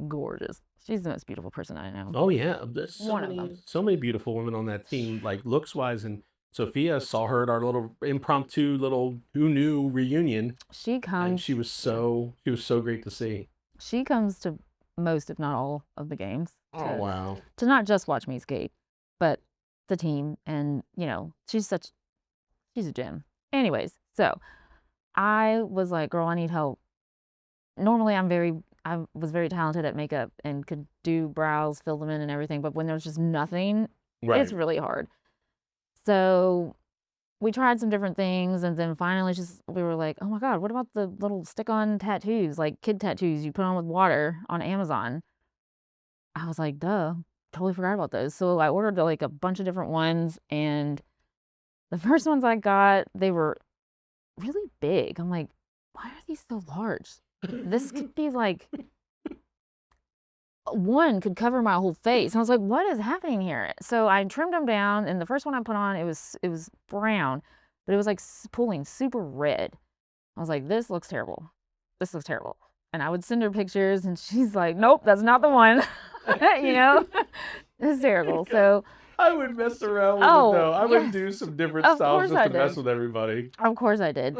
gorgeous. She's the most beautiful person I know. Oh yeah, there's One of them. so many beautiful women on that team, like looks wise. And Sophia saw her at our little impromptu little who knew reunion, She and comes. she was so great to see. She comes to most, if not all, of the games. Oh wow. To not just watch me skate, but the team, and she's a gem. Anyways, so I was like, girl, I need help. Normally I was very talented at makeup and could do brows, fill them in and everything, but when there's just nothing, Right. it's really hard. So we tried some different things, and then finally we were like, oh my God, what about the little stick-on tattoos, like kid tattoos you put on with water on Amazon? I was like, duh, totally forgot about those. So I ordered like a bunch of different ones, and the first ones I got, they were really big. I'm like, why are these so large? This could be like, one could cover my whole face. And I was like, what is happening here? So I trimmed them down, and the first one I put on, it was brown, but it was like pulling super red. I was like, this looks terrible. This looks terrible. And I would send her pictures, and she's like, nope, that's not the one. It's terrible. So I would mess around with it Oh, though. I would yes. do some different Of styles course just I to mess did. with everybody. Of course I did.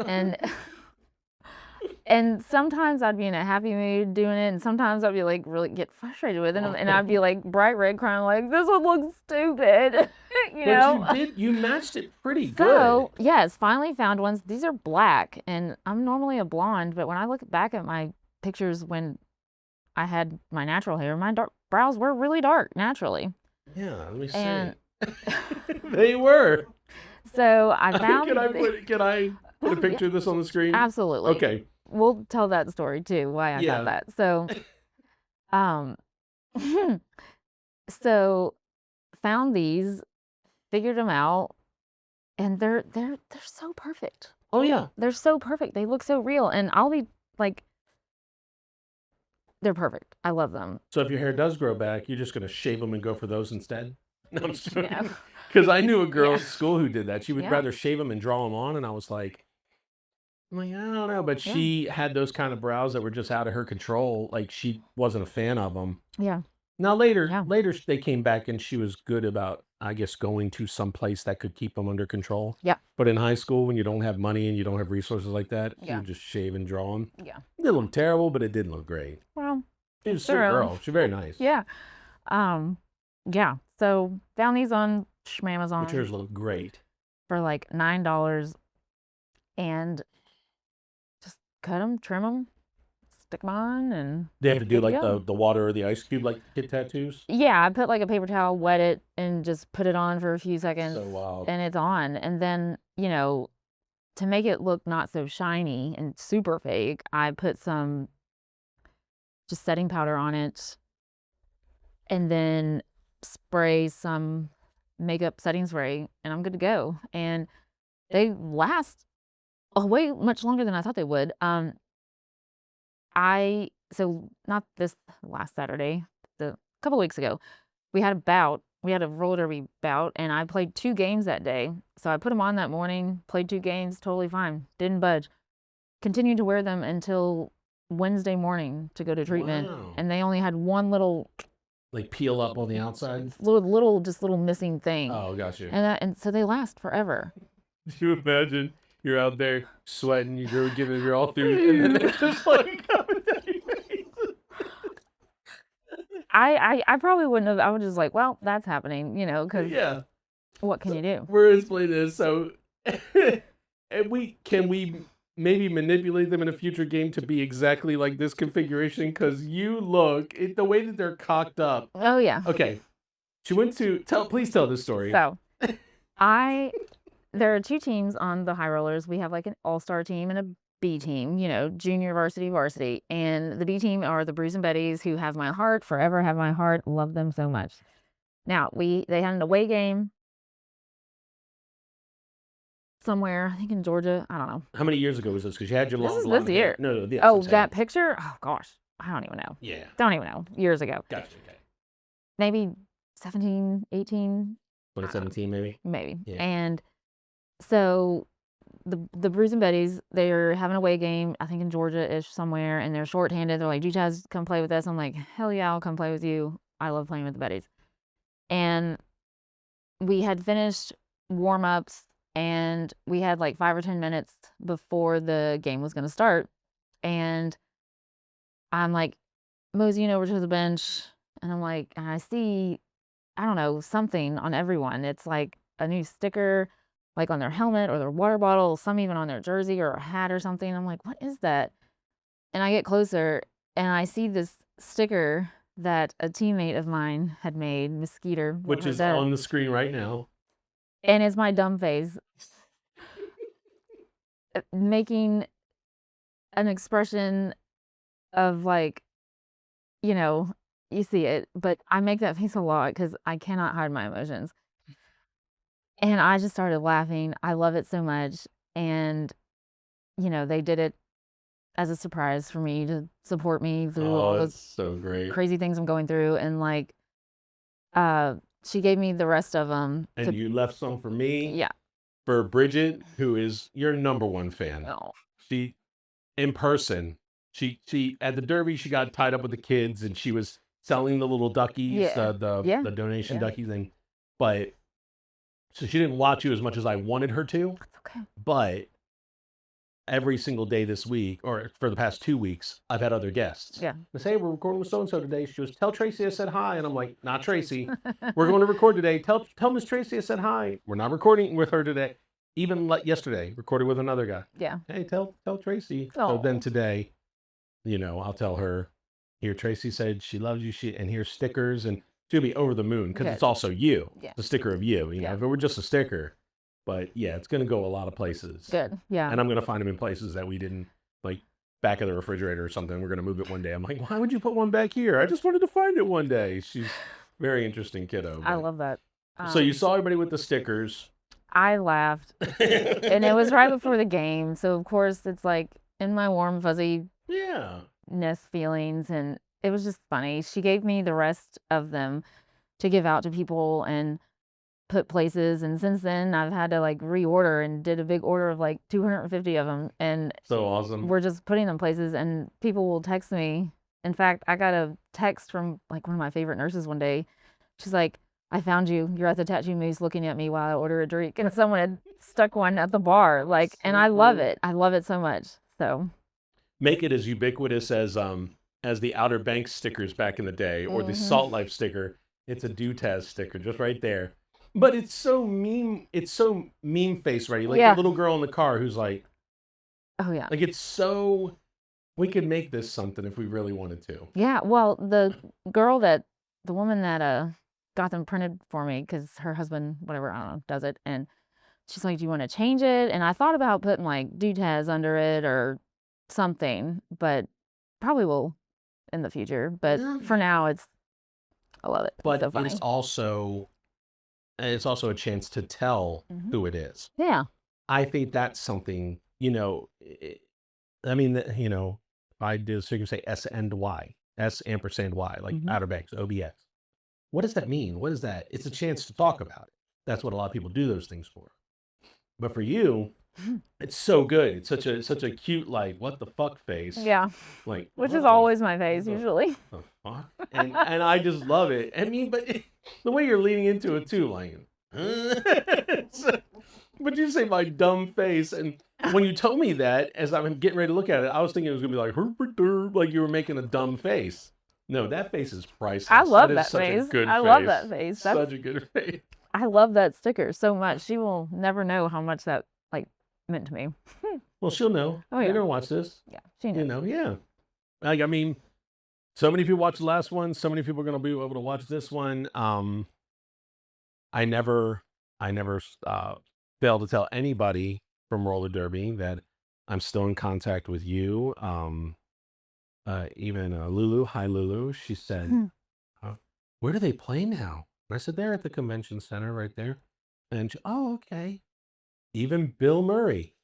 And sometimes I'd be in a happy mood doing it, and sometimes I'd be like really get frustrated with it, and I'd be like bright red crying like this one looks stupid, you know. But you matched it pretty good. So yes, finally found ones. These are black, and I'm normally a blonde, but when I look back at my pictures when I had my natural hair, my brows were really dark naturally. Yeah, let me see. And they were. so I found. Can I put a picture of this on the screen? Absolutely. Okay. We'll tell that story too, why I got that. So, so found these, figured them out, and they're so perfect. Oh yeah. They're so perfect. They look so real, and I'll be like, they're perfect. I love them. So if your hair does grow back, you're just gonna shave them and go for those instead? No, I'm just Yeah. joking. Because I knew a girl at school who did that. She would Yeah. rather shave them and draw them on, and I was like, I don't know. But she had those kind of brows that were just out of her control. Like she wasn't a fan of them. Yeah. Now later Yeah. they came back and she was good about, I guess, going to some place that could keep them under control. Yeah. But in high school, when you don't have money and you don't have resources like that, she Yeah. would just shave and draw them. Yeah. It didn't look terrible, but it didn't look great. Well, She was a sweet Sure. girl. She's very nice. yeah. Yeah. So found these on Schmamazon But yours look great. for like $9, and just cut them, trim them, stick them on, and They have to do Good to like go. the water or the ice cube like kid tattoos. yeah, I put like a paper towel, wet it, and just put it on for a few seconds, So wild. and it's on. And then, to make it look not so shiny and super fake, I put some just setting powder on it, and then spray some makeup setting spray, and I'm good to go. And they last way much longer than I thought they would. So not this last Saturday, a couple weeks ago, we had a bout. We had a roller derby bout, and I played 2 games that day. So I put them on that morning, played 2 games, totally fine, didn't budge. Continued to wear them until Wednesday morning to go to treatment, Wow. and they only had one little Like peel up on the outside. little missing thing. Oh, got you. And so they last forever. Can you imagine you're out there sweating, you're giving your all through, and then they're just like coming down your face. I probably wouldn't have. I was just like, well, that's happening, because Yeah. what can you do? We're explaining this, so and can we maybe manipulate them in a future game to be exactly like this configuration? Because you look the way that they're cocked up. Oh yeah. Okay, she went to please tell this story. So, there are 2 teams on the High Rollers. We have like an all-star team and a B team, junior varsity. And the B team are the Bruce and Betties, who have my heart, forever have my heart, love them so much. Now, they had an away game somewhere, I think in Georgia, I don't know. How many years ago was this? Because you had your This long is blonde this hair. year. No, yes, Oh, I'm saying. that picture? Oh gosh, I don't even know. Yeah. Don't even know. Years ago. Gotcha. Okay. Maybe 17, 18, 2017, maybe. maybe. Yeah. And so the Bruce and Betties, they're having a away game, I think in Georgia-ish somewhere, and they're shorthanded. They're like, Doutaz, come play with us. I'm like, hell yeah, I'll come play with you. I love playing with the Betties. And we had finished warm-ups, and we had like 5 or 10 minutes before the game was going to start. And I'm like moseying over to the bench, and I'm like, and I see, I don't know, something on everyone. It's like a new sticker, like on their helmet or their water bottle, some even on their jersey or a hat or something. I'm like, what is that? And I get closer, and I see this sticker that a teammate of mine had made, Mosquito, Which is on the screen right now. and it's my dumb face making an expression of like, you see it, but I make that face a lot because I cannot hide my emotions. And I just started laughing. I love it so much. And, they did it as a surprise for me to support me through all that's those so great. crazy things I'm going through. And like, she gave me the rest of them. And you left some for me. Yeah. For Bridget, who is your number 1 fan. Oh. She, in person, she at the Derby, she got tied up with the kids, and she was selling the little duckies, Yeah. the donation Yeah. duckies, and But so she didn't watch you as much as I wanted her to. That's okay. But every single day this week, or for the past 2 weeks, I've had other guests. Yeah. They say, hey, we're recording with so-and-so today. She goes, tell Tracy I said hi. And I'm like, not Tracy. We're going to record today. Tell Miss Tracy I said hi. We're not recording with her today. Even like yesterday, recorded with another guy. Yeah. Hey, tell Tracy. Aw. So then today, I'll tell her, here, Tracy said she loves you. And here's stickers. And she'll be over the moon because Good. it's also you. Yeah. The sticker of you. You know, Yeah. if it were just a sticker. But yeah, it's going to go a lot of places. Good. Yeah. And I'm going to find them in places that we didn't, like back of the refrigerator or something. We're going to move it one day. I'm like, why would you put one back here? I just wanted to find it one day. She's very interesting kiddo. I but- love that. So you saw everybody with the stickers. I laughed. And it was right before the game. So, of course, it's like in my warm, fuzzy Yeah. ness feelings. And it was just funny. She gave me the rest of them to give out to people and put places. And since then, I've had to like reorder and did a big order of like 250 of them. And So awesome. we're just putting them places. And people will text me. In fact, I got a text from like one of my favorite nurses one day. She's like, I found you. You're at the Tattoo Moose looking at me while I order a drink. And someone had stuck one at the bar. Like, and I love it. I love it so much. So Make it as ubiquitous as the Outer Banks stickers back in the day or the Mhm. Salt Life sticker. It's a Doutaz sticker just right there. But it's so meme. It's so meme face ready. Like Yeah. the little girl in the car who's like, oh yeah. like it's so. We could make this something if we really wanted to. Yeah. Well, the woman that got them printed for me because her husband, whatever, I don't know, does it. And she's like, do you want to change it? And I thought about putting like Doutaz under it or something, but probably will in the future. But Yeah. for now, I love it. But it's so funny. it's also a chance to tell Mhm. who it is. Yeah. I think that's something, if I do so you can say S and Y, S ampersand Y, like Mhm. Outer Banks, OBX. What does that mean? What is that? It's a chance to talk about it. That's what a lot of people do those things for. But for you, it's so good. It's such a cute, like, what the fuck face. Yeah. Like, Which what is the- always my face the- usually. the fuck? And I just love it. I mean, but the way you're leaning into it too, like, but you say my dumb face, and when you told me that, as I'm getting ready to look at it, I was thinking it was gonna be like, like you were making a dumb face. No, that face is priceless. I love is that such a face. good I face. love that face. Such a good face. I love that sticker so much. She will never know how much that like meant to me. Well, she'll know. Oh, You're yeah. gonna watch this. Yeah, she knows. Yeah. Like, I mean, so many people watched the last one. So many people are gonna be able to watch this one. I never fail to tell anybody from roller derby that I'm still in contact with you. Even Lulu, hi Lulu, she said, where do they play now? And I said, they're at the convention center right there. And she, oh, okay. Even Bill Murray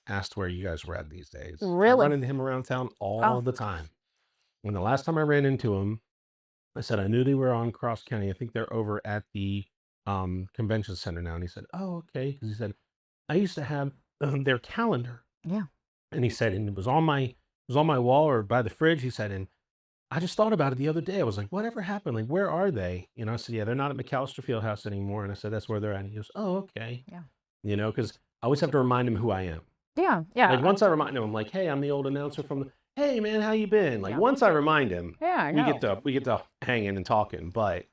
asked where you guys were at these days. I Really? run into him around town all Oh. the time. When the last time I ran into him, I said, I knew they were on Cross County. I think they're over at the convention center now. And he said, oh, okay. Because he said, I used to have their calendar. Yeah. And he said, and it was on my wall or by the fridge. He said, and I just thought about it the other day. I was like, whatever happened? Like, where are they? I said, yeah, they're not at McAllister Fieldhouse anymore. And I said, that's where they're at. And he goes, oh, okay. Yeah. Because I always have to remind him who I am. Yeah. Yeah. Like once I remind him, I'm like, hey, I'm the old announcer from the, hey man, how you been? Like Yeah. once I remind him, Yeah, I know. we get to hanging and talking. But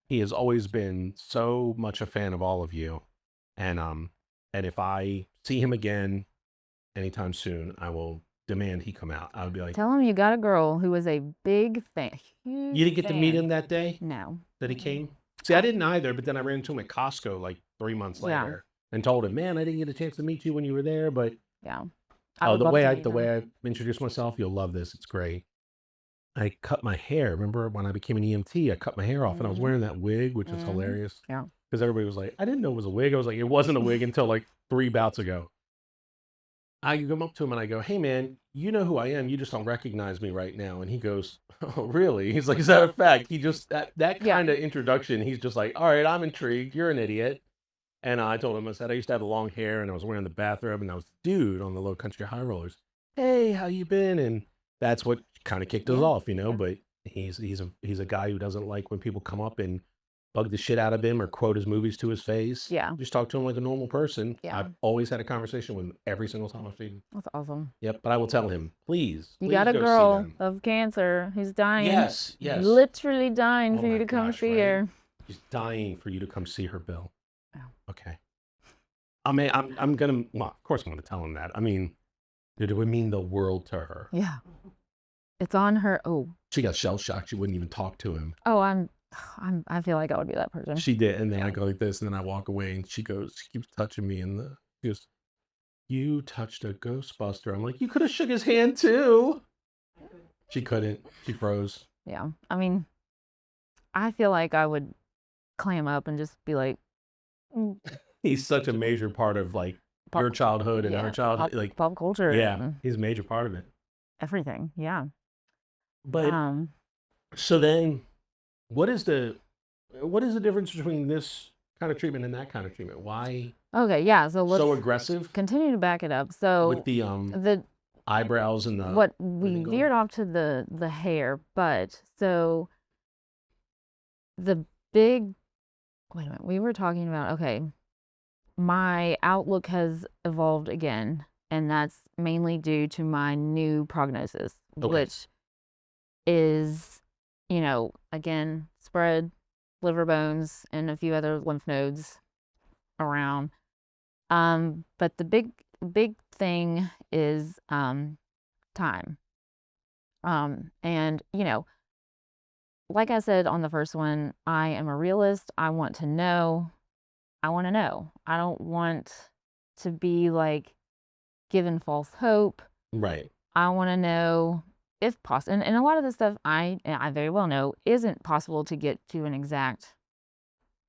he has always been so much a fan of all of you. And if I see him again anytime soon, I will demand he come out. I would be like, Tell him you got a girl who was a big fan. you didn't get to meet him that day No. that he came? See, I didn't either, but then I ran into him at Costco like 3 months Yeah. later and told him, man, I didn't get a chance to meet you when you were there, but Yeah. oh, the way I introduced myself, you'll love this. It's great. I cut my hair. Remember when I became an EMT, I cut my hair off and I was Mhm. wearing that wig, which is Mhm. hilarious. Yeah. Because everybody was like, I didn't know it was a wig. I was like, it wasn't a wig until like 3 bouts ago. I come up to him and I go, hey man, you know who I am. You just don't recognize me right now. And he goes, oh, really? He's like, is that a fact? He just, that Yeah. kind of introduction, he's just like, all right, I'm intrigued. You're an idiot. And I told him, I said, I used to have the long hair and I was wearing the bathrobe and I was the dude on the Lowcountry High Rollers. Hey, how you been? And that's what kind of kicked us Yeah, off, yeah. but he's a guy who doesn't like when people come up and bug the shit out of him or quote his movies to his face. Yeah. Just talk to him like a normal person. Yeah. I've always had a conversation with him every single time I've seen him. That's awesome. Yep, but I will tell him, please, You please got a go see girl them. of cancer who's dying. Yes, yes. Literally dying Oh for you my to come gosh, see right? her. She's dying for you to come see her, Bill. Oh. Okay. I mean, I'm gonna. Well, of course, I'm gonna tell him that. I mean, dude, it would mean the world to her. Yeah. It's on her. Oh. She got shell shocked. She wouldn't even talk to him. Oh, I feel like I would be that person. She did, and then I go like this, and then I walk away, and she keeps touching me, and she goes, "You touched a Ghostbuster." I'm like, "You could have shook his hand too." She couldn't. She froze. Yeah. I mean, I feel like I would clam up and just be like, He's such a major part of like your childhood and our childhood, like pop culture. Yeah, he's a major part of it. Everything. Yeah. But so then, what is the difference between this kind of treatment and that kind of treatment? Why? Okay. Yeah. So let's So aggressive continue to back it up. So with the eyebrows and the what we veered off to the hair, but so the big. Wait a minute. We were talking about, okay, my outlook has evolved again, and that's mainly due to my new prognosis, which is, again, spread liver bones and a few other lymph nodes around. But the big thing is time. And, like I said on the first one, I am a realist. I want to know. I don't want to be like given false hope. Right. I want to know if possible. And a lot of this stuff I very well know isn't possible to get to an exact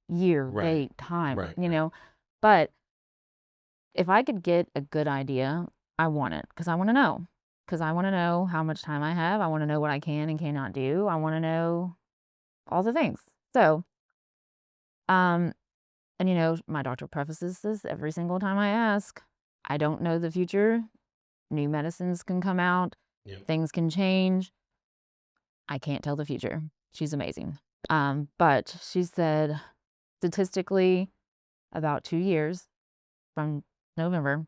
year, date, time, But if I could get a good idea, I want it because I want to know. Because I want to know how much time I have. I want to know what I can and cannot do. I want to know all the things. So, and my doctor prefaces this every single time I ask. I don't know the future. New medicines can come out. Yep. Things can change. I can't tell the future. She's amazing. But she said statistically about 2 years from November.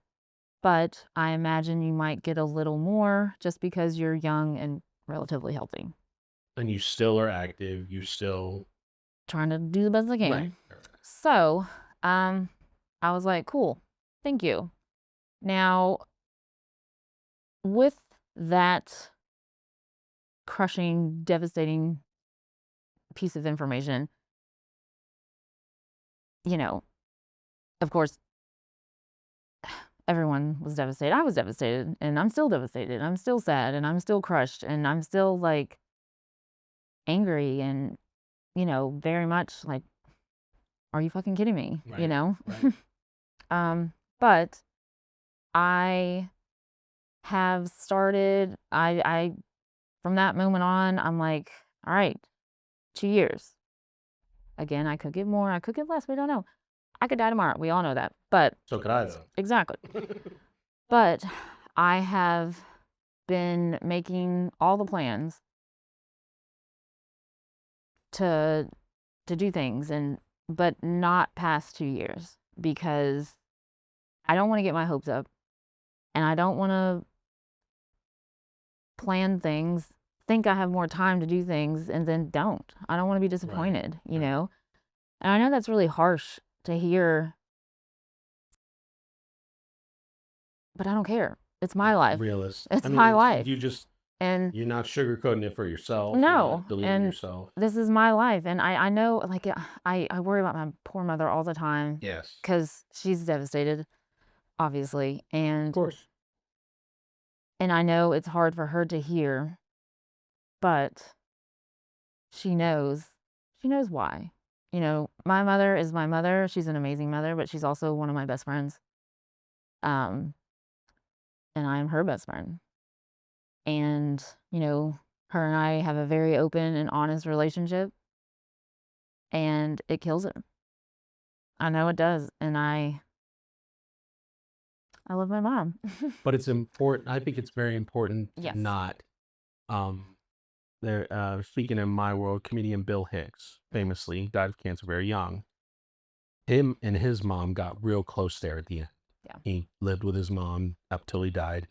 But I imagine you might get a little more just because you're young and relatively healthy. And you still are active. You still trying to do the best I can. Right. So, I was like, cool. Thank you. Now, with that crushing, devastating piece of information, of course, everyone was devastated. I was devastated, and I'm still devastated. I'm still sad, and I'm still crushed, and I'm still like angry, and very much like, are you fucking kidding me? Right. But I have started. I from that moment on, I'm like, all right, 2 years. Again, I could get more. I could get less. We don't know. I could die tomorrow. We all know that. But So could I, though. Exactly. But I have been making all the plans to do things, but not past 2 years, because I don't want to get my hopes up, and I don't want to plan things, think I have more time to do things, and then don't. I don't want to be disappointed, And I know that's really harsh to hear, but I don't care. It's my life. Realist. It's my life. And you're not sugarcoating it for yourself. No, you're not believing yourself. This is my life, and I know, like, I worry about my poor mother all the time. Yes. Because she's devastated, obviously, and Of course. And I know it's hard for her to hear, but she knows why. My mother is my mother. She's an amazing mother, but she's also one of my best friends. And I am her best friend. And, her and I have a very open and honest relationship, and it kills her. I know it does, and I love my mom. But it's important. I think it's very important Yes. to not speaking in my world, comedian Bill Hicks famously died of cancer very young. Him and his mom got real close there at the end. Yeah. He lived with his mom up till he died,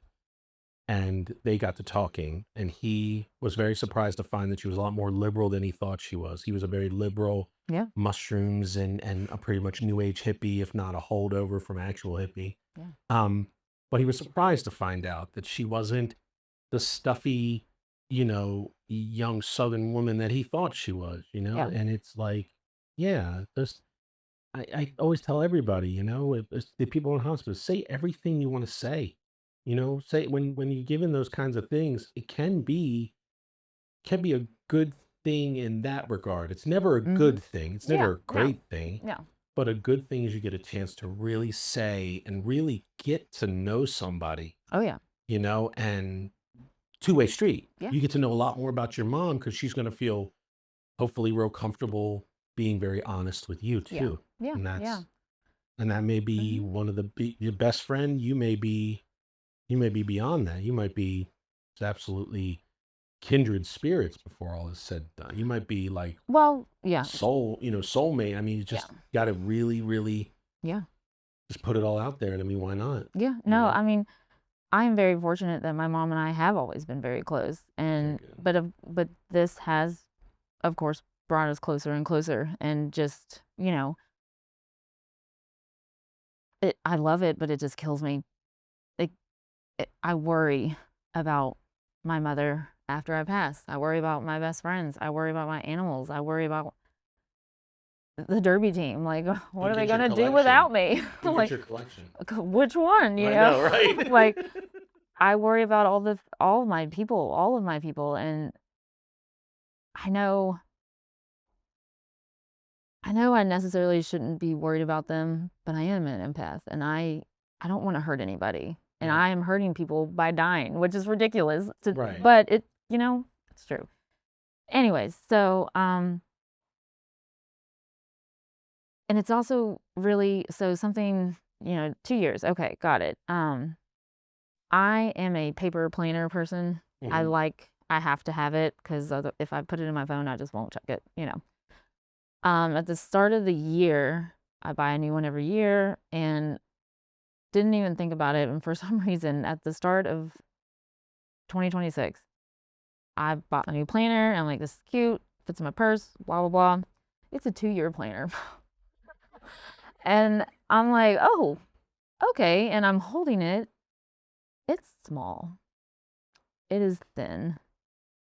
and they got to talking, and he was very surprised to find that she was a lot more liberal than he thought she was. He was a very liberal Yeah. mushrooms and a pretty much new age hippie, if not a holdover from actual hippie. Yeah. But he was surprised to find out that she wasn't the stuffy, young Southern woman that he thought she was, Yeah. and it's like, yeah, I always tell everybody, if it's the people in hospice, say everything you want to say. Say when you're given those kinds of things, it can be a good thing in that regard. It's never a good thing. It's Yeah. never a No. great thing. Yeah. But a good thing is you get a chance to really say and really get to know somebody, Oh yeah. and two-way street. Yeah. You get to know a lot more about your mom because she's going to feel hopefully real comfortable being very honest with you Yeah. too. Yeah. And Yeah. that may be Mhm. one of your best friend. You may be beyond that. You might be absolutely kindred spirits before all is said and done. You might be like Well, yeah. soulmate. I mean, you just got to really, really Yeah. just put it all out there. And I mean, why not? Yeah. No, I mean, I am very fortunate that my mom and I have always been very close, and good. but this has, of course, brought us closer and closer, and just I love it, but it just kills me. Like I worry about my mother after I pass. I worry about my best friends. I worry about my animals. I worry about the derby team. Like, what are they gonna do without me? Like, Your collection. which one? I know, right? Like, I worry about all of my people, and I know I necessarily shouldn't be worried about them, but I am an empath, and I don't want to hurt anybody, and Yeah. I am hurting people by dying, which is ridiculous. Right. But it's true. Anyways, so and it's also really something 2 years. Okay, got it. I am a paper planner person. Mhm. I have to have it because if I put it in my phone, I just won't check it. At the start of the year, I buy a new one every year and didn't even think about it. And for some reason, at the start of 2026, I bought a new planner. And I'm like, this is cute, fits in my purse, blah, blah, blah. It's a 2-year planner. And I'm like, oh, okay. And I'm holding it. It's small. It is thin.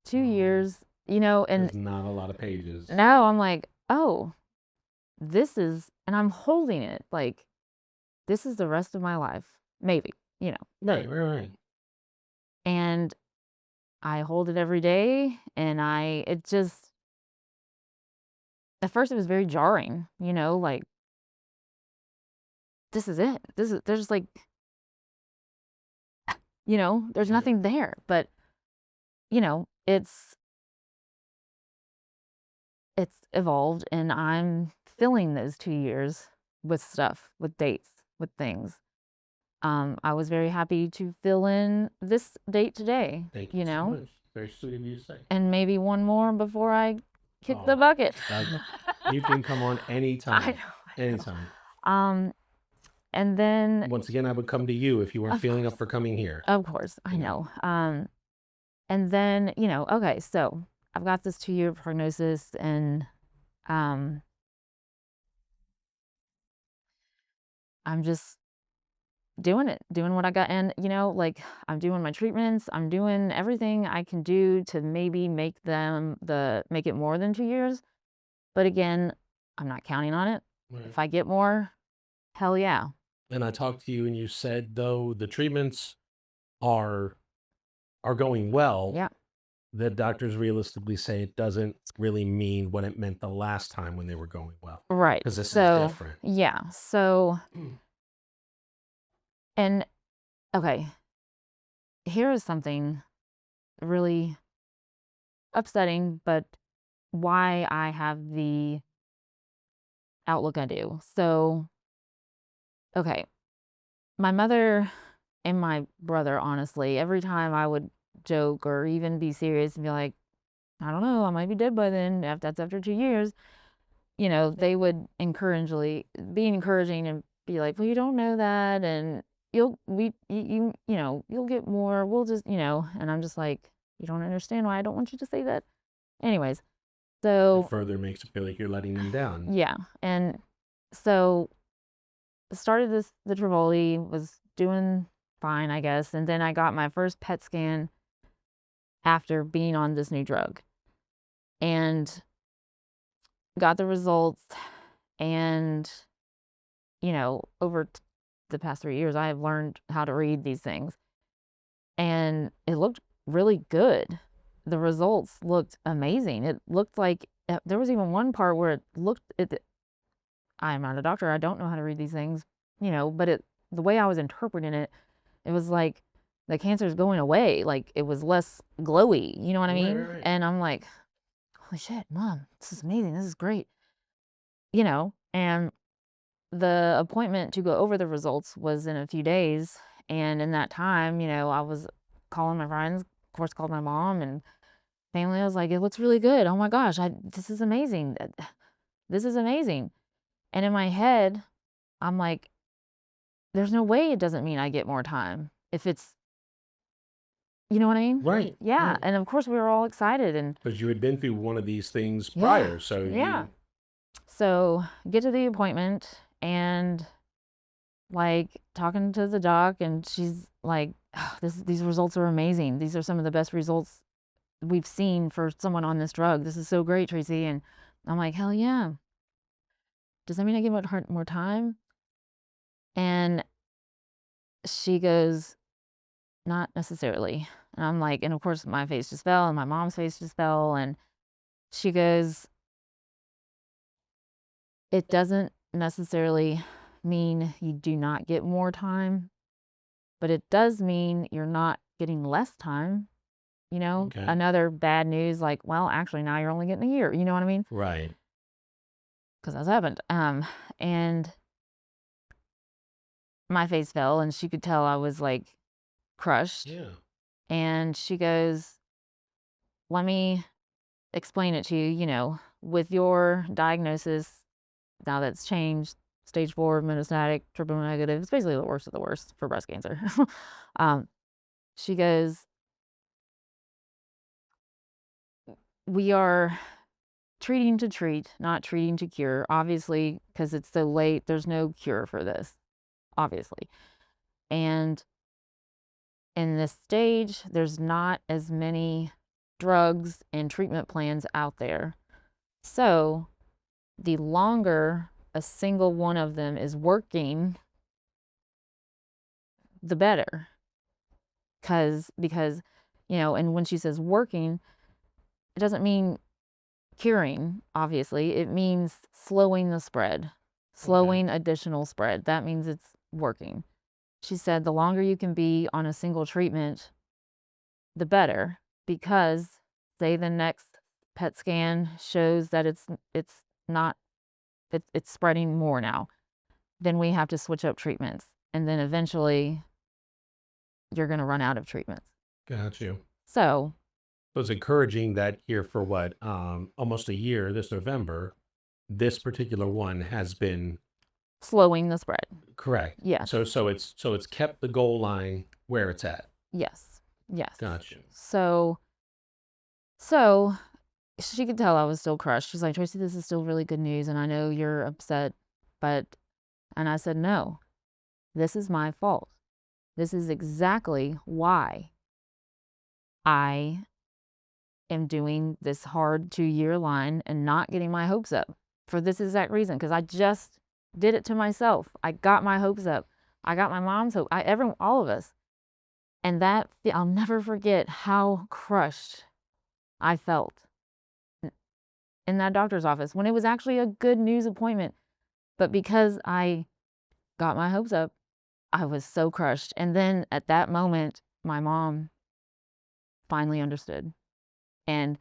2 years, and There's not a lot of pages. now I'm like, oh, and I'm holding it like this is the rest of my life, maybe. Right. And I hold it every day, and it just, at first it was very jarring, like, this is it. There's like, there's Yeah. nothing there, but, it's evolved, and I'm filling those 2 years with stuff, with dates, with things. I was very happy to fill in this date today, Thank you so much. Very sweet of you to say. and maybe one more before I kick the Oh, bucket. You can come on I anytime. know. Anytime. And then, Once again, I would come to you if you weren't Of feeling course. up for coming here. of course, I You know. know. And then, okay, so I've got this 2-year prognosis, and um, I'm just doing what I got. And, like, I'm doing my treatments, I'm doing everything I can do to maybe make it more than 2 years. But again, I'm not counting on it. Right. If I get more, hell yeah. And I talked to you, and you said though the treatments are going well, Yeah. the doctors realistically say it doesn't really mean what it meant the last time when they were going well. Right. 'Cause this is So, different. yeah. So, and okay, here is something really upsetting, but why I have the outlook I do. So, okay, my mother and my brother, honestly, every time I would joke or even be serious and be like, I don't know, I might be dead by then. That's after 2 years. They would be encouraging and be like, well, you don't know that, and you'll get more. We'll just, and I'm just like, you don't understand why I don't want you to say that. Anyways, It so further makes it feel like you're letting them down. yeah, and so started the Trivoli, was doing fine, I guess, and then I got my first PET scan after being on this new drug, and got the results, and over the past 3 years, I have learned how to read these things, and it looked really good. The results looked amazing. It looked like there was even one part where I'm not a doctor. I don't know how to read these things, but the way I was interpreting it, it was like the cancer is going away. Like it was less glowy. You know what I Right, mean? right, right. And I'm like, holy shit, mom, this is amazing. This is great. And the appointment to go over the results was in a few days. And in that time, I was calling my friends, of course, called my mom and family. I was like, it looks really good. Oh my gosh, this is amazing. This is amazing. And in my head, I'm like, there's no way it doesn't mean I get more time if it's, you know what I mean? Right. Yeah. Right. And of course, we were all excited. And Because you had been through one of these things yeah, prior, so yeah. So get to the appointment and like talking to the doc, and she's like, "Oh, these results are amazing. These are some of the best results we've seen for someone on this drug. This is so great, Traci." And I'm like, hell yeah. Does that mean I get more time? And she goes, not necessarily. And I'm like, and of course my face just fell and my mom's face just fell. And she goes, it doesn't necessarily mean you do not get more time, but it does mean you're not getting less time. Okay. Another bad news, like, well, actually now you're only getting a year. You know what I mean? Right. Because that's happened. And my face fell, and she could tell I was like crushed. Yeah. And she goes, let me explain it to you, with your diagnosis, now that's changed, stage 4, metastatic, triple negative. It's basically the worst of the worst for breast cancer. She goes, we are treating to treat, not treating to cure. Obviously, because it's so late, there's no cure for this, obviously. And in this stage, there's not as many drugs and treatment plans out there. So the longer a single one of them is working, the better. Because, and when she says working, it doesn't mean curing, obviously. It means slowing the spread, slowing additional spread. That means it's working. She said the longer you can be on a single treatment, the better, because say the next PET scan shows that it's not it's spreading more now, then we have to switch up treatments, and then eventually you're going to run out of treatments. Got you. So it's encouraging that here for what, almost a year this November, this particular one has been slowing the spread. correct. Yes. So it's kept the goal line where it's at. Yes. Gotcha. So she could tell I was still crushed. She's like, Traci, this is still really good news, and I know you're upset, and I said, no, this is my fault. This is exactly why I am doing this hard 2-year line and not getting my hopes up, for this exact reason, because I just did it to myself. I got my hopes up. I got my mom's hope. All of us. And I'll never forget how crushed I felt in that doctor's office when it was actually a good news appointment. But because I got my hopes up, I was so crushed. And then at that moment, my mom finally understood. And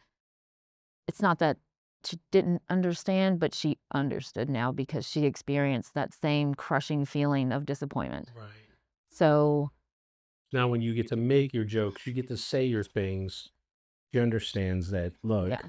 it's not that she didn't understand, but she understood now because she experienced that same crushing feeling of disappointment. Right. So now when you get to make your jokes, you get to say your things, She understands that, look, Yeah.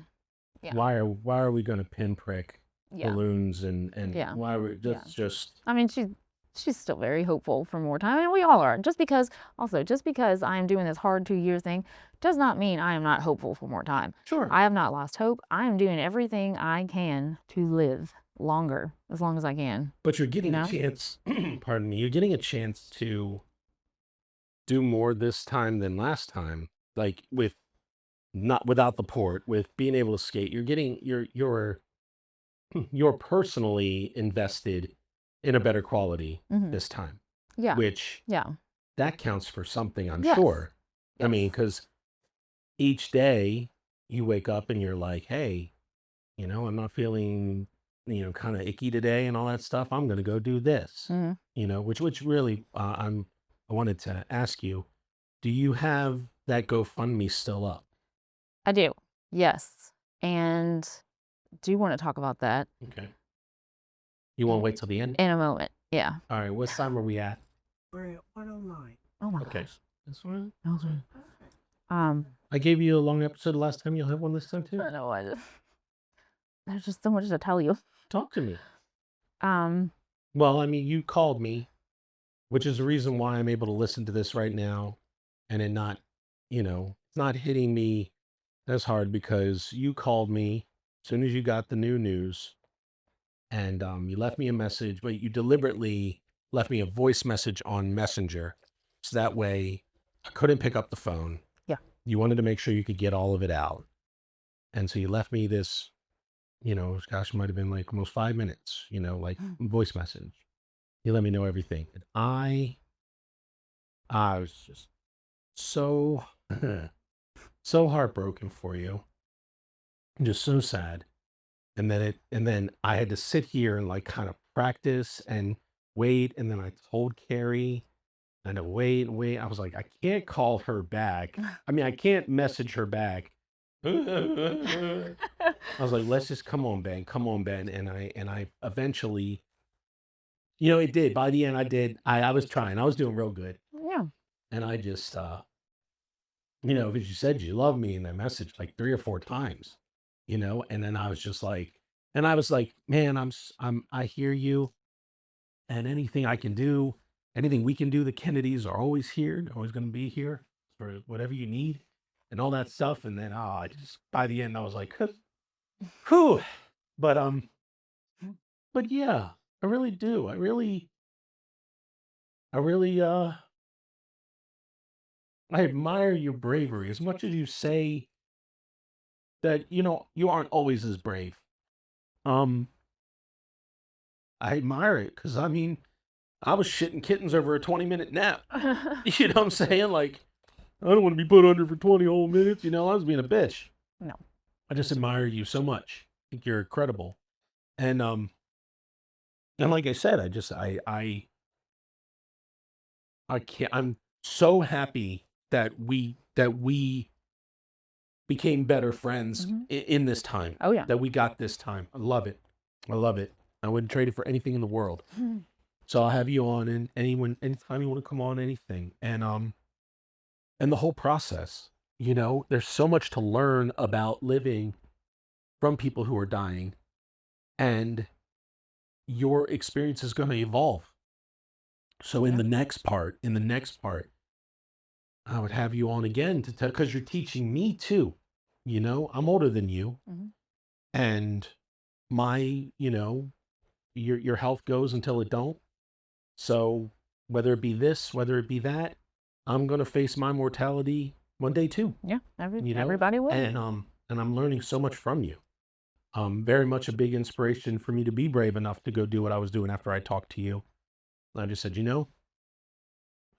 Yeah. why are we going to pinprick Yeah. balloons and Yeah. why are we Yeah. just I mean, she's still very hopeful for more time, and we all are. Just because I am doing this hard 2 years thing does not mean I am not hopeful for more time. sure. I have not lost hope. I am doing everything I can to live longer, as long as I can. But you're getting know? a chance, pardon me, you're getting a chance to do more this time than last time. Like with not without the port, with being able to skate, you're getting you're personally invested in a better quality Hmm. this time, Yeah. which Yeah. that counts for something, I'm Yes. sure. I Yes. mean, because each day you wake up and you're like, hey, I'm not feeling, kind of icky today and all that stuff. I'm going to go do this, Hmm. which really, I wanted to ask you, do you have that GoFundMe still up? I do. Yes. And do want to talk about that Okay. You want to wait till the end? in a moment. Yeah. All right. What time are we at? We're at 109. Oh my Okay. gosh. That's fine. Um, I gave you a long episode last time. You'll have one this time too. I know. There's just so much to tell you. Talk to me. Um, Well, I mean, you called me, which is the reason why I'm able to listen to this right now and it not, it's not hitting me as hard because you called me as soon as you got the new news and you left me a message, but you deliberately left me a voice message on Messenger. So that way I couldn't pick up the phone. Yeah. You wanted to make sure you could get all of it out. And so you left me this, gosh, it might have been like almost 5 minutes, like voice message. You let me know everything. And I was just so, so heartbroken for you. Just so sad. And then I had to sit here and like kind of practice and wait. And then I told Carrie, and to wait and wait. I was like, I can't call her back. I mean, I can't message her back. I was like, let's just come on, Ben. Come on, Ben. And I eventually, it did. By the end, I did. I was trying. I was doing real good. yeah. And I just, because you said you love me in that message like 3 or 4 times, and then I was just like, man, I hear you, and anything I can do, anything we can do, the Kennedys are always here. They're always going to be here for whatever you need and all that stuff. And then, I just, by the end, I was like, whew. But yeah, I really do. I really, I admire your bravery as much as you say that, you aren't always as brave. I admire it because I mean, I was shitting kittens over a 20-minute nap. You know what I'm saying? Like, I don't want to be put under for 20 whole minutes. I was being a bitch. No. I just admire you so much. I think you're incredible. And like I said, I can't. I'm so happy that we became better friends in this time. Oh yeah. That we got this time. I love it. I love it. I wouldn't trade it for anything in the world. So I'll have you on, and anytime you want to come on, anything. And the whole process, there's so much to learn about living from people who are dying, and your experience is going to evolve. So in the next part, I would have you on again to tell, because you're teaching me too. I'm older than you, and my, your health goes until it don't. So whether it be this, whether it be that, I'm gonna face my mortality one day too. Yeah. Everybody will. And I'm learning so much from you. Very much a big inspiration for me to be brave enough to go do what I was doing after I talked to you. And I just said,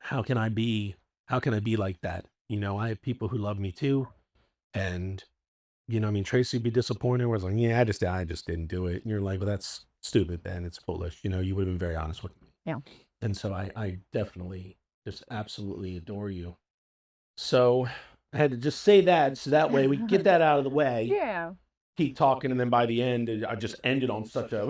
how can I be like that? I have people who love me too. And Tracy would be disappointed where I was like, yeah, I just didn't do it. And you're like, well, that's stupid, Ben. It's foolish. You would have been very honest with me. Yeah. And so I definitely just absolutely adore you. So I had to just say that so that way we can get that out of the way. Yeah. Keep talking, and then by the end, I just ended on such a.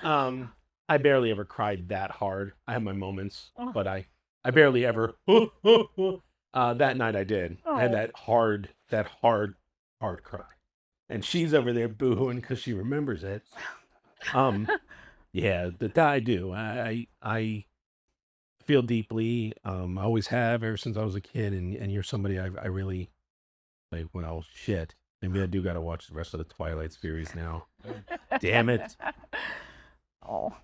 I barely ever cried that hard. I have my moments, but I barely ever. That night I did. I had Oh. that hard cry. And she's over there boohooing because she remembers it. Yeah, that I do. I feel deeply. I always have ever since I was a kid, and you're somebody I really like. Well, shit. Maybe I do got to watch the rest of the Twilight series now. Damn it. Oh,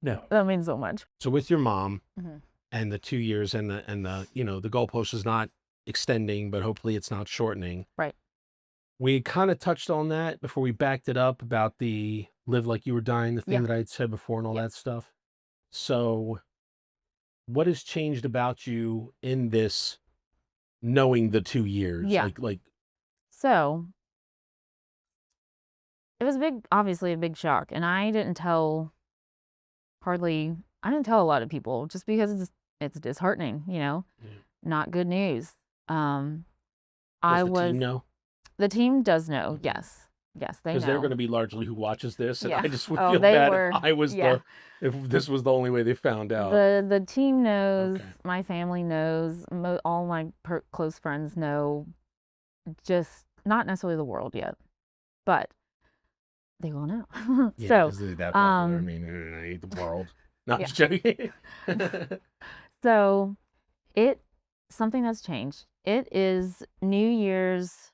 No. that means so much. So with your mom Mhm. and the 2 years and the the goalpost is not extending, but hopefully it's not shortening. Right. We kind of touched on that before we backed it up about the live like you were dying, the thing Yeah. that I had said before and all Yeah. that stuff. So what has changed about you in this knowing the 2 years? Yeah. Like So it was obviously a big shock. And I didn't tell a lot of people just because it's disheartening, Yeah. not good news. Does the team know? The team does know. Okay. Yes. Yes, they Because they're know. going to be largely who watches this, and Yeah. I just would Oh, feel they bad were- if I was yeah. if this was the only way they found out. The team knows, Okay. my family knows, all my close friends know, just not necessarily the world yet, but they will know. Yeah, So, 'cause they're that popular. I um, mean, I hate the world. Not yeah. just joking. so something that's changed. It is New Year's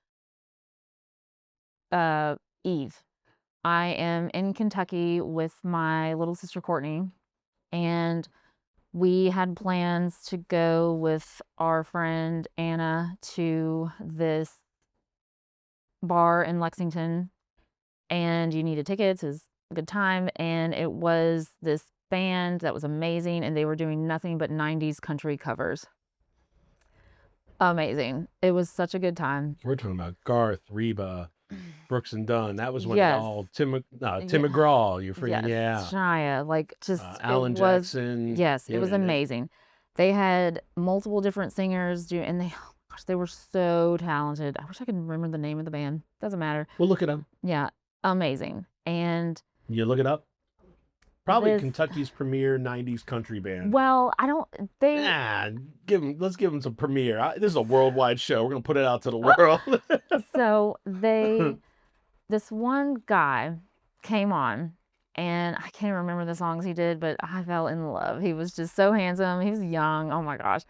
Eve. I am in Kentucky with my little sister Courtney, and we had plans to go with our friend Anna to this bar in Lexington, and you needed tickets. It was a good time, and it was this band that was amazing, and they were doing nothing but 90s country covers. Amazing. It was such a good time. We're talking about Garth, Reba, Brooks and Dunn. That was when Yes. all Tim Yeah. McGraw. You're freaking Yes, Shania, like just Alan it was, Jackson. yes, it was Yeah. amazing. They had multiple different singers and oh gosh, they were so talented. I wish I could remember the name of the band. Doesn't matter. We'll look it up. Yeah, amazing. And You look it up. Probably this- Kentucky's premier '90s country band. well, I don't. They Let's give them some premiere. This is a worldwide show. We're gonna put it out to the world. so this one guy came on, and I can't remember the songs he did, but I fell in love. He was just so handsome. He was young. Oh my gosh.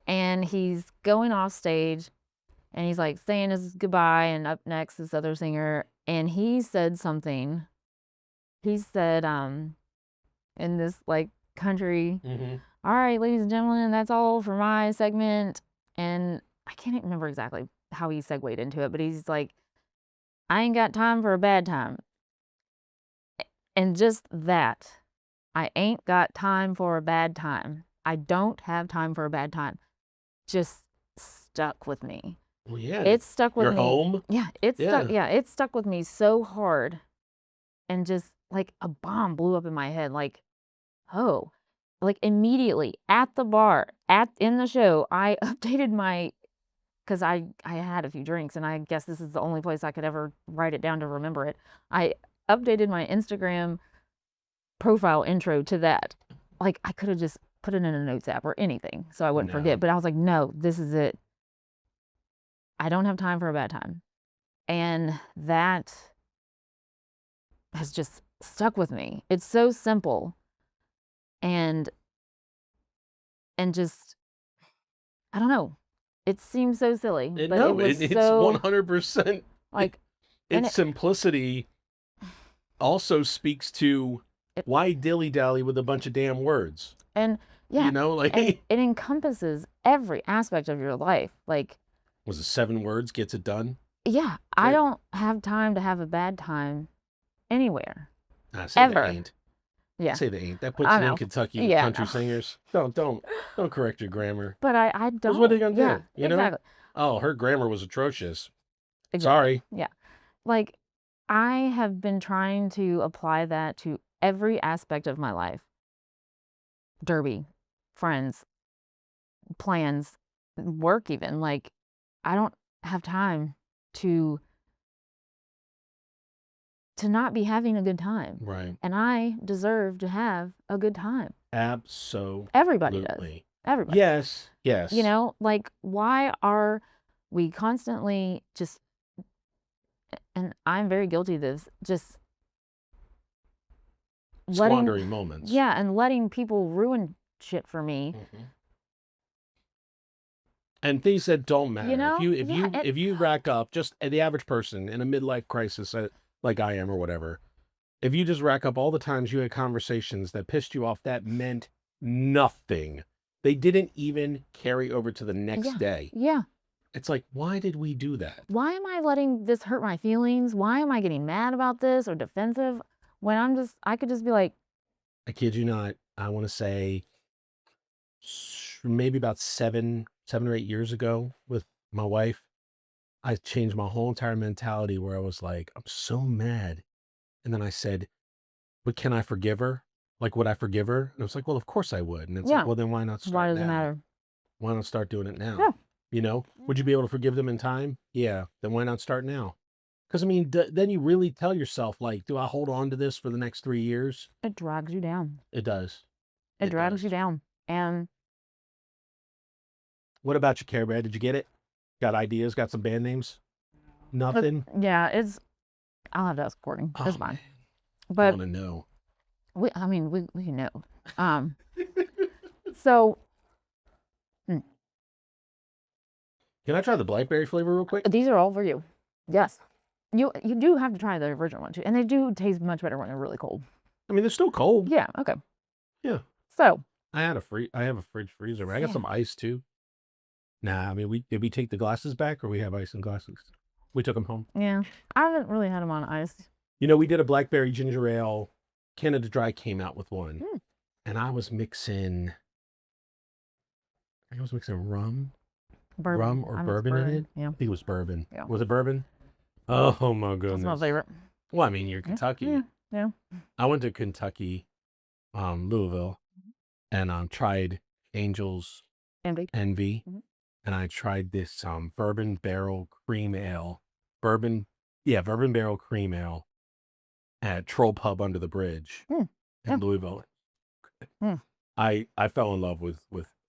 And he's going off stage, and he's like saying his goodbye, and up next this other singer, and he said something. He said, in this like country, all right, ladies and gentlemen, that's all for my segment. And I can't even remember exactly how he segued into it, but he's like, I ain't got time for a bad time. And just that, I ain't got time for a bad time. I don't have time for a bad time. Just stuck with me. Well, yeah. It stuck with You're me. home. Yeah, it stuck with me so hard. And just like a bomb blew up in my head. Like, oh, like immediately at the bar, in the show, I updated because I had a few drinks, and I guess this is the only place I could ever write it down to remember it. I updated my Instagram profile intro to that. Like, I could have just put it in a notes app or anything so I wouldn't forget. But I was like, no, this is it. I don't have time for a bad time. And that has just stuck with me. It's so simple. And just, I don't know. It seems so silly, but it was it's so 100%. like Its simplicity also speaks to why dilly-dally with a bunch of damn words. and yeah, Like and it encompasses every aspect of your life. Like, was it 7 words gets it done? yeah, I Right. don't have time to have a bad time anywhere. Say Ever. they ain't. Yeah, Say they ain't. That puts I you in know. Kentucky with Yeah, country no. singers. Don't correct your grammar. but I don't. What are they gonna yeah, do? You know? exactly. Oh, her grammar was atrocious. Exactly. Sorry. Like, I have been trying to apply that to every aspect of my life. Derby, friends, plans, work even. Like, I don't have time to not be having a good time. Right. And I deserve to have a good time. Absolutely. Everybody does. Everybody. Yes. Yes. You know, like, why are we constantly just, and I'm very guilty of this, just letting, Squandering moments. yeah, and letting people ruin shit for me. And things that don't matter. You know? If you rack up, just the average person in a midlife crisis, like I am or whatever, if you just rack up all the times you had conversations that pissed you off that meant nothing, they didn't even carry over to the next day. Yeah. It's like, why did we do that? Why am I letting this hurt my feelings? Why am I getting mad about this or defensive when I could just be like, I kid you not. I want to say maybe about 7 or 8 years ago with my wife, I changed my whole entire mentality where I was like, I'm so mad. And then I said, but can I forgive her? Like, would I forgive her? And it was like, well, of course I would. And it's Yeah. like, well, then why not start why does now? it matter? Why not start doing it now? Yeah. You know, would you be able to forgive them in time? Yeah. Then why not start now? Because I mean, then you really tell yourself, like, do I hold on to this for the next 3 years? It drags you down. It does. It drags does. you down. And What about you, Care Bear? Did you get it? Got ideas? Got some band names? Nothing? yeah, I'll have to ask Courtney. It's fine. Man, I But want to know. we know. So Can I try the blackberry flavor real quick? these are all for you. Yes. You do have to try the original one too. And they do taste much better when they're really cold. I mean, they're still cold. Yeah, okay. Yeah. So I have a fridge freezer. But I got Yeah. some ice too. Nah, I mean, did we take the glasses back, or we have ice and glasses? We took them home. yeah, I haven't really had them on ice. You know, we did a blackberry ginger ale. Canada Dry came out with one, Mm. and I was mixing rum Bourbon. or I mix bourbon in it. Yeah. I think it was bourbon. Yeah. Was it bourbon? Oh my That's goodness. my favorite. Well, I mean, you're Kentucky. Yeah. I went to Kentucky, Louisville, and tried Angel's Envy, Mhm. and I tried this bourbon barrel cream ale, bourbon barrel cream ale at Troll Pub under the bridge Mm, in Louisville. Mm. I fell in love with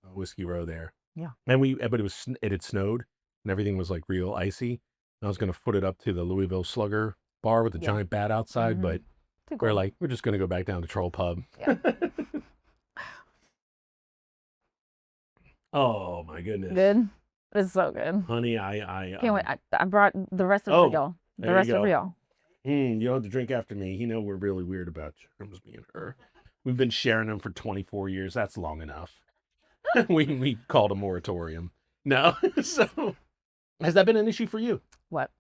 Whiskey Row there. Yeah. And it had snowed and everything was like real icy. And I was gonna foot it up to the Louisville Slugger bar with the Yeah. giant bat outside, Mhm. but Too we're cold. like, we're just gonna go back down to Troll Pub. Yeah. Oh my goodness. Good. It's so good. Honey, I Can't wait. I brought the rest of it Oh, for y'all. The there you rest of it for go. y'all. you don't have to drink after me. You know we're really weird about germs, me and her. We've been sharing them for 24 years. That's long enough. we called a moratorium. No. So has that been an issue for you? What?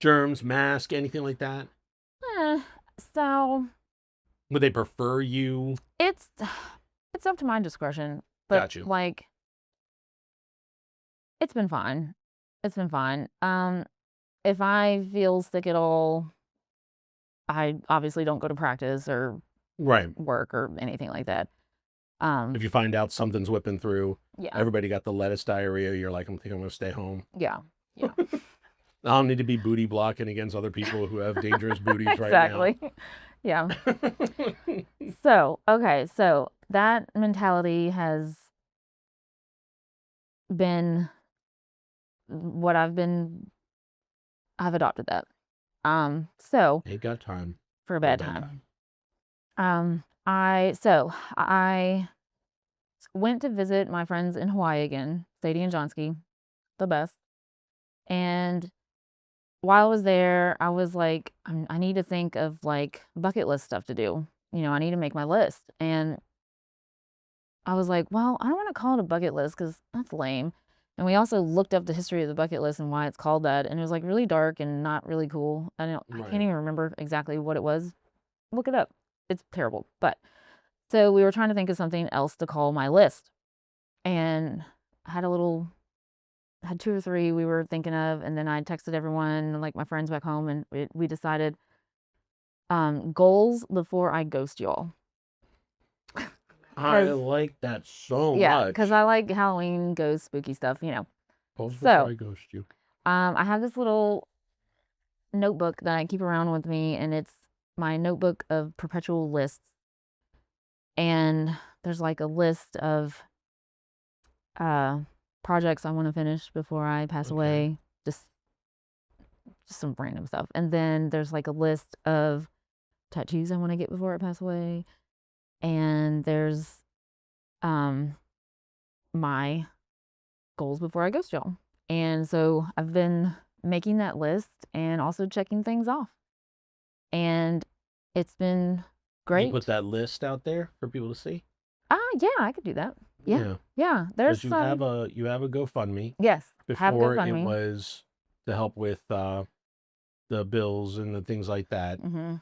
Germs, mask, anything like that? So Would they prefer you? it's up to my discretion. But Got you. like, it's been fine. It's been fine. If I feel sick at all, I obviously don't go to practice or Right. work or anything like that. If you find out something's whipping through, Yeah. everybody got the lettuce diarrhea, you're like, I'm going to stay home. Yeah. I don't need to be booty blocking against other people who have dangerous booties right now. Exactly. Yeah. So, okay. So that mentality has been what I've adopted that. So Ain't got time. for a bad time. I went to visit my friends in Hawaii again, Sadie and Johnsky, the best. And while I was there, I was like, I need to think of like bucket list stuff to do. You know, I need to make my list. And I was like, well, I don't want to call it a bucket list because that's lame. And we also looked up the history of the bucket list and why it's called that. And it was like really dark and not really cool. I Right. can't even remember exactly what it was. Look it up. It's terrible. But so we were trying to think of something else to call my list. And I had had 2 or 3 we were thinking of. And then I texted everyone, like my friends back home, and we decided goals before I ghost y'all. I like that so Yeah, much. because I like Halloween, ghost, spooky stuff, you know. Goals so- before I ghost you. I have this little notebook that I keep around with me, and it's my notebook of perpetual lists. And there's like a list of projects I want to finish before I pass away. Just some random stuff. And then there's like a list of tattoos I want to get before I pass away. And there's my goals before I ghost y'all. And so I've been making that list and also checking things off. And it's been great. You put that list out there for people to see? Yeah, I could do that. Yeah. There's you have a GoFundMe. Yes. Have Before it GoFundMe. was to help with the bills and the things like that. Mm-hmm.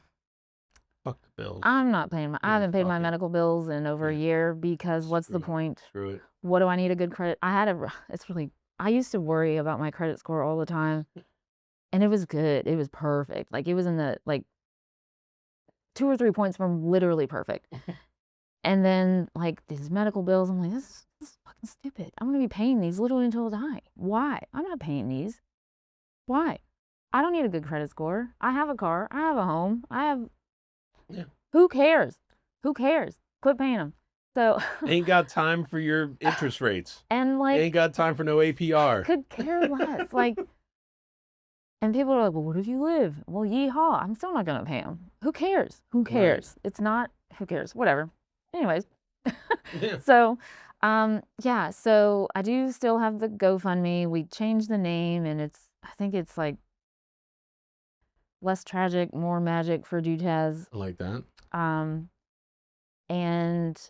Fuck the bills. I'm not paying I haven't paid my fuck it. medical bills in over a year because what's the point? Screw it. What do I need a good credit? I used to worry about my credit score all the time, and it was good. It was perfect. Like, it was in the, like, 2 or 3 points from literally perfect. And then, like, these medical bills, I'm like, this is fucking stupid. I'm going to be paying these literally until I die. Why? I'm not paying these. Why? I don't need a good credit score. I have a car. I have a home. Who cares? Who cares? Quit paying them. So ain't got time for your interest rates. And like, ain't got time for no APR. Could care less. Like, and people are like, well, what if you live? Well, yeehaw. I'm still not gonna pay them. Who cares? Who cares? Right. It's not. Who cares? Whatever. Anyways. So, so I do still have the GoFundMe. We changed the name, and I think it's like less tragic, more magic for Doutaz. I like that. And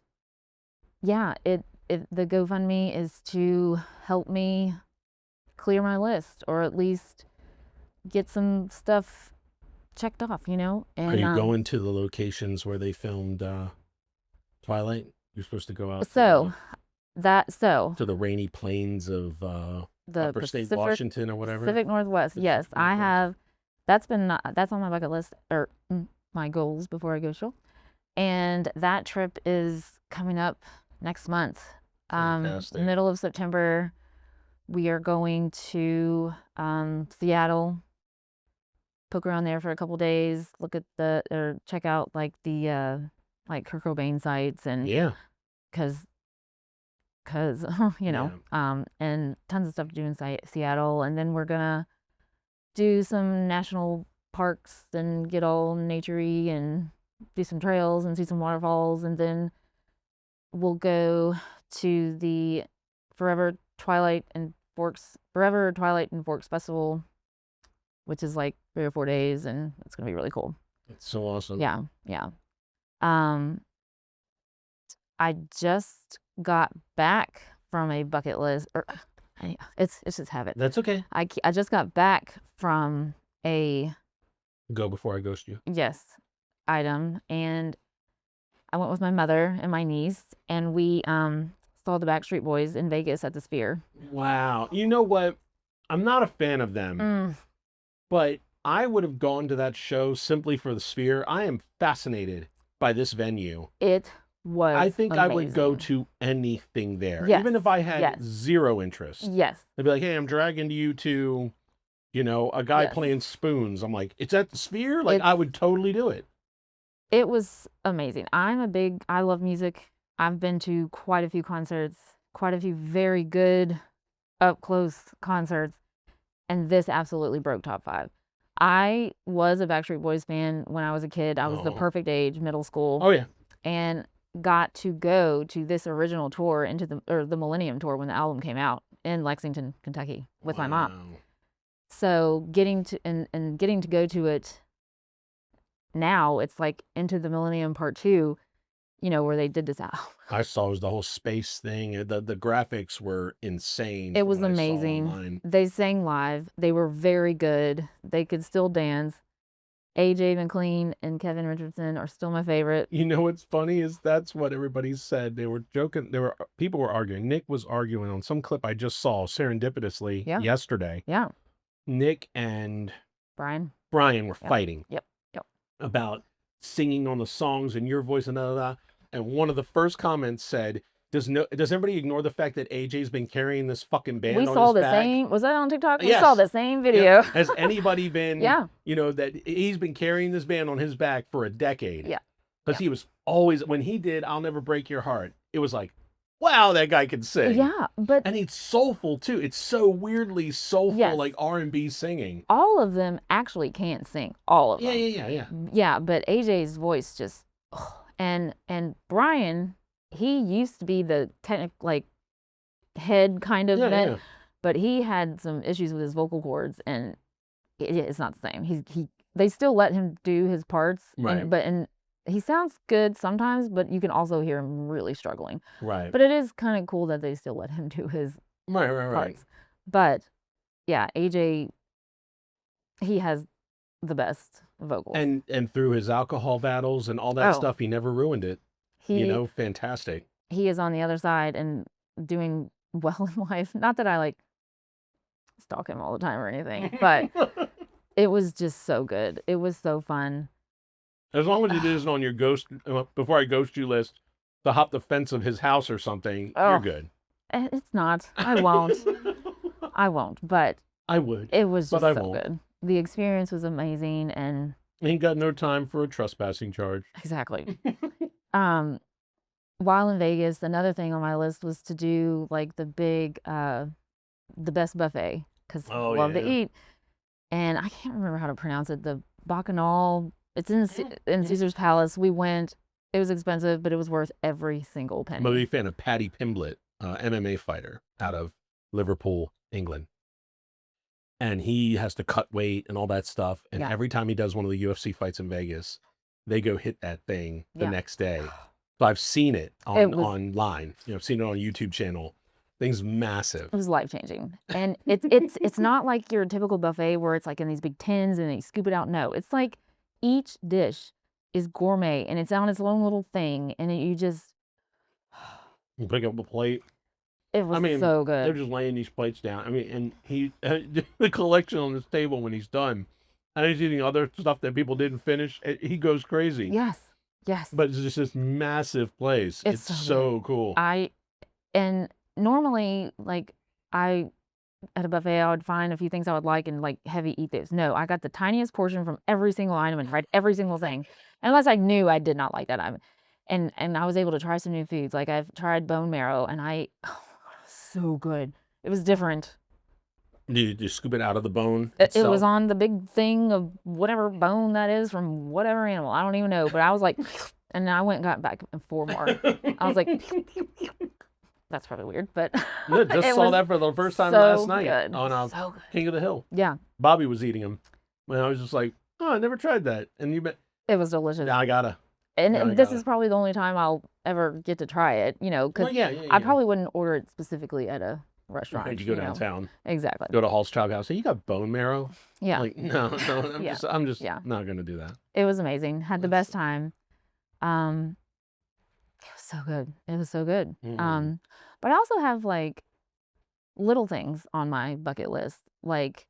yeah, the GoFundMe is to help me clear my list, or at least get some stuff checked off, And are you going to the locations where they filmed Twilight? You're supposed to go out to the rainy plains of the upper state Washington or whatever. Pacific Northwest. Yes, I have. That's on my bucket list, or my goals before I go show. And that trip is coming up next month. Middle of September. We are going to Seattle. Poke around there for a couple days. Look at or check out like the like Kurt Cobain sites, and because and tons of stuff to do in Seattle. And then we're gonna do some national parks and get all naturey and do some trails and see some waterfalls. And then we'll go to the Forever Twilight and Forks Festival, which is like 3 or 4 days, and it's gonna be really cool. It's so awesome. Yeah. I just got back from a bucket list, it's just habit. That's okay. I just got back from a go before I ghost you. Yes, item, and I went with my mother and my niece, and we saw the Backstreet Boys in Vegas at the Sphere. Wow. You know what? I'm not a fan of them, but I would have gone to that show simply for the Sphere. I am fascinated by this venue. It was I think amazing. I would go to anything there, yes. even if I had zero interest. Yes. They'd be like, hey, I'm dragging you to, a guy playing spoons. I'm like, it's at the Sphere? Like, I would totally do it. It was amazing. I love music. I've been to quite a few concerts, quite a few very good up close concerts, and this absolutely broke top 5. I was a Backstreet Boys fan when I was a kid. I was the perfect age, middle school. Oh yeah. And got to go to this original tour the Millennium Tour when the album came out in Lexington, Kentucky with my mom. So getting to go to it now, it's like Into the Millennium Part 2, where they did this album. I saw it was the whole space thing. The graphics were insane. It was amazing. They sang live. They were very good. They could still dance. AJ McLean and Kevin Richardson are still my favorite. You know what's funny is that's what everybody said. They were joking. People were arguing. Nick was arguing on some clip I just saw serendipitously yesterday. Yeah. Nick and Brian were fighting. Yep. About singing on the songs and your voice and and one of the first comments said, Does everybody ignore the fact that AJ's been carrying this fucking band on his back? We saw the same. Was that on TikTok? Yes. We saw the same video. Yeah. Has anybody been? that he's been carrying this band on his back for a decade. Yeah. Because he was always, when he did "I'll Never Break Your Heart," it was like, wow, that guy can sing. Yeah, but And it's soulful too. It's so weirdly soulful, Yes. like R&B singing. all of them actually can't sing. All of Yeah, them. yeah. Yeah, but AJ's voice just, and Brian, he used to be the like head kind of Yeah. but he had some issues with his vocal cords, and it's not the same. They still let him do his parts, Right. and he sounds good sometimes, but you can also hear him really struggling. Right. But it is kind of cool that they still let him do his Right. parts. But yeah, AJ, he has the best vocals. And through his alcohol battles and all that Oh. stuff, he never ruined it. he Fantastic. he is on the other side and doing well in life. Not that I like stalk him all the time or anything, but it was just so good. It was so fun. As long as it isn't on your ghost before I ghost you list, to hop the fence of his house or something, you're good. It's not. I won't. I won't. But I would. it was But just I so won't. good. The experience was amazing, and Ain't got no time for a trespassing charge. exactly. While in Vegas, another thing on my list was to do like the big, the best buffet, because I love to eat. And I can't remember how to pronounce it. The Bacchanal. It's in Caesar's Palace. We went. It was expensive, but it was worth every single penny. I'm a big fan of Paddy Pimblett, MMA fighter out of Liverpool, England. And he has to cut weight and all that stuff. And every time he does one of the UFC fights in Vegas, they go hit that thing the next day. So I've seen it online. I've seen it on a YouTube channel. Thing's massive. It was life-changing. And it's not like your typical buffet where it's like in these big tins and they scoop it out. No, it's like each dish is gourmet and it's on its own little thing, and you pick up a plate. It was so good. They're just laying these plates down. And he the collection on this table when he's done, and he's eating other stuff that people didn't finish. He goes crazy. Yes. But it's just this massive place. It's so cool. And normally, like, at a buffet, I would find a few things I would like and like heavy eat those. No, I got the tiniest portion from every single item and tried every single thing, unless I knew I did not like that item. And I was able to try some new foods. Like I've tried bone marrow, and so good. It was different. You just scoop it out of the bone. It was on the big thing of whatever bone that is from whatever animal. I don't even know, but I was like, and I went and got back 4 more. I was like, that's probably weird, but just saw that for the first time last night on King of the Hill. Yeah, Bobby was eating them, and I was just like, oh, I never tried that. And it was delicious. I gotta. And this is probably the only time I'll ever get to try it, because I probably wouldn't order it specifically at a restaurant. You go downtown. Exactly. Go to Hall's Chop House. Say, you got bone marrow? Yeah. Like, no, I'm just not gonna do that. It was amazing. Had the best time. It was so good. It was so good. Mm-hmm. But I also have like little things on my bucket list. Like,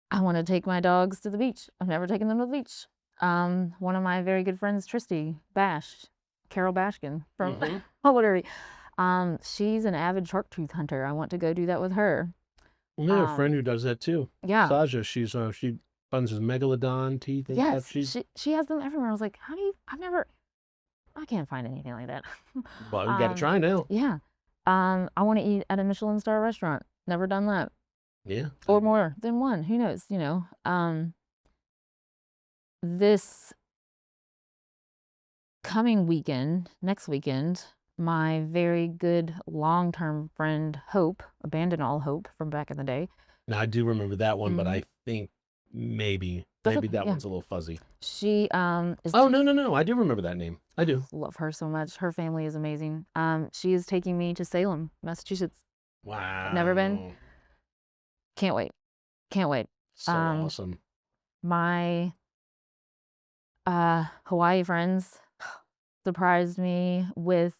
I want to take my dogs to the beach. I've never taken them to the beach. One of my very good friends, Carol Bashkin from Holder. She's an avid shark tooth hunter. I want to go do that with her. We have a friend who does that too. Yeah. Saja, she finds his megalodon teeth and stuff. She has them everywhere. I was like, I can't find anything like that. Well, we got to try now. Yeah. I want to eat at a Michelin star restaurant. Never done that. Yeah. Or more than one. Who knows? This coming weekend, next weekend, my very good long-term friend Hope, Abandon All Hope from back in the day. Now I do remember that one, but I think maybe that one's a little fuzzy. She is. Oh no! I do remember that name. I do. Love her so much. Her family is amazing. She is taking me to Salem, Massachusetts. Wow. Never been. Can't wait. So awesome. My Hawaii friends surprised me with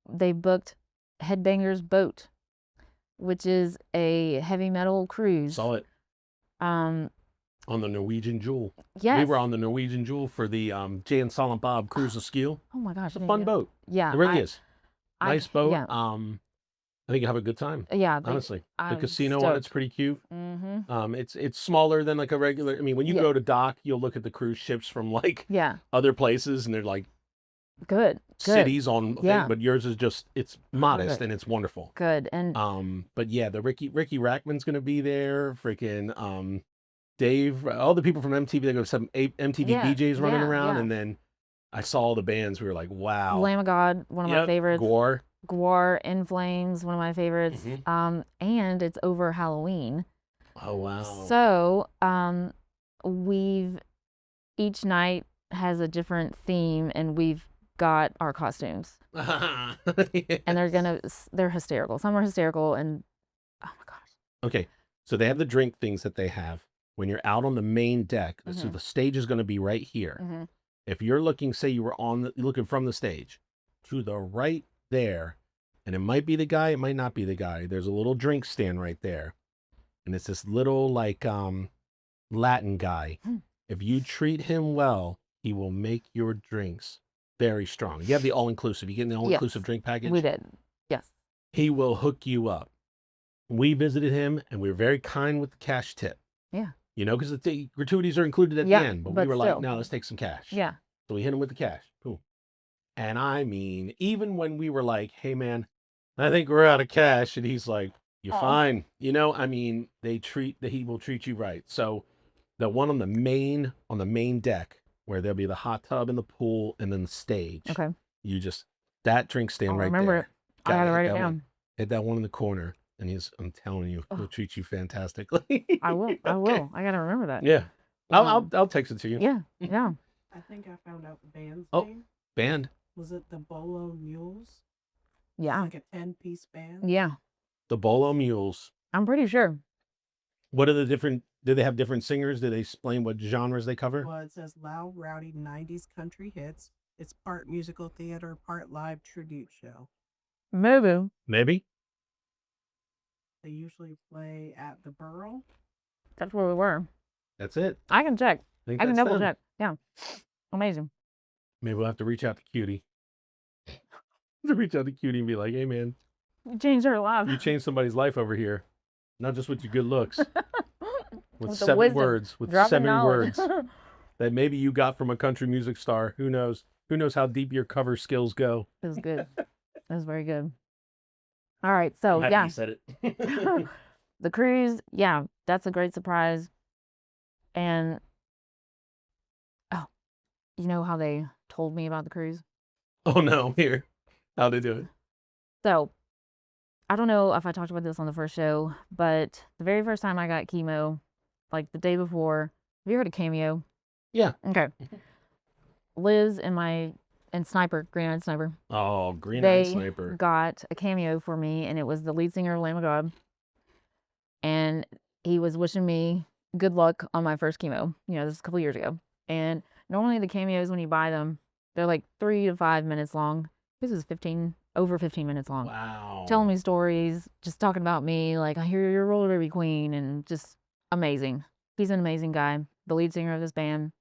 they booked Headbangers Boat, which is a heavy metal cruise. Saw it. On the Norwegian Jewel. Yes. We were on the Norwegian Jewel for the Jay and Silent Bob Cruise of Skill. Oh my gosh. It's a fun boat. Yeah. It really is. Nice boat. Yeah. I think you have a good time. Yeah. Honestly. The casino on it's pretty cute. Mm-hmm. It's smaller than like a regular. I mean, when you go to dock, you'll look at the cruise ships from like other places, and they're like Good. cities on thing, Yeah. but yours is just it's modest Perfect. and it's wonderful. Good. And But yeah, the Ricky Rackman's gonna be there. Freaking Dave, all the people from MTV. They go some MTV yeah, DJs running around, yeah. and then I saw all the bands. We were like, wow. Lamb of God, one of my Yep. favorites. Gore. Gwar, In Flames, one of my favorites. And it's over Halloween. Oh wow. So, each night has a different theme, and we've got our costumes. And they're hysterical. Some are hysterical, and oh my gosh. Okay, so they have the drink things that they have when you're out on the main deck. So Mhm. the stage is going to be right here. Mhm. If you're looking, say you were looking from the stage to the right there, and it might be the guy, it might not be the guy. There's a little drink stand right there, and it's this little like Latin guy. If you treat him well, he will make your drinks very strong. You have the all-inclusive. You get the all-inclusive Yes, drink package. we did. Yes. He will hook you up. We visited him, and we were very kind with the cash tip. Yeah. You know, because the gratuities are included at Yeah, the end. But we but were like, still. no, let's take some cash. Yeah. So we hit him with the cash. Boom. And I mean, even when we were like, hey, man, I think we're out of cash. And he's like, you're fine. You know, I mean, he will treat you right. So the one on the main deck where there'll be the hot tub and the pool and then the stage. Okay. That drink stand I'll right remember there. it. I gotta write it Hit that down. one. Hit that one in the corner. And I'm telling you, he'll treat you fantastically. I will. I will. I gotta remember that. Yeah. I'll text it to you. Yeah. Yeah. I think I found out the band's Oh. name. Band. Was it the Bolo Mules? Yeah. Like a 10-piece band? Yeah. The Bolo Mules. I'm pretty sure. What are the different, do they have different singers? Do they explain what genres they cover? Well, it says loud, rowdy 90s country hits. It's part musical theater, part live tribute show. Maybe. Maybe. They usually play at the Burl. That's where we were. That's it. I can check. I I can double them. check. Yeah. Amazing. Maybe we'll have to reach out to Cutie. Reach out to Cutie and be like, hey, man, You changed her life. you changed somebody's life over here. Not just with your good looks. With the 7 wisdom. words. With Dropping 7 knowledge. words that maybe you got from a country music star. Who knows? Who knows how deep your cover skills go? It was good. It was very good. All right. So, I'm happy yeah. you said it. The cruise, yeah, that's a great surprise. And, oh, you know how they told me about the cruise? Oh, no. Here. How'd they do it? So, I don't know if I talked about this on the first show, but the very first time I got chemo, like the day before, have you heard of Cameo? Yeah. Okay. Liz and Sniper, Green Eyed Sniper, Oh, Green Eyed they Sniper. got a cameo for me, and it was the lead singer of Lamb of God. And he was wishing me good luck on my first chemo. You know, this is a couple years ago. And normally the cameos, when you buy them, they're like 3 to 5 minutes long. This is over 15 minutes long. Wow. Telling me stories, just talking about me, like, I hear you're a roller derby queen, and just amazing. He's an amazing guy. The lead singer of this band.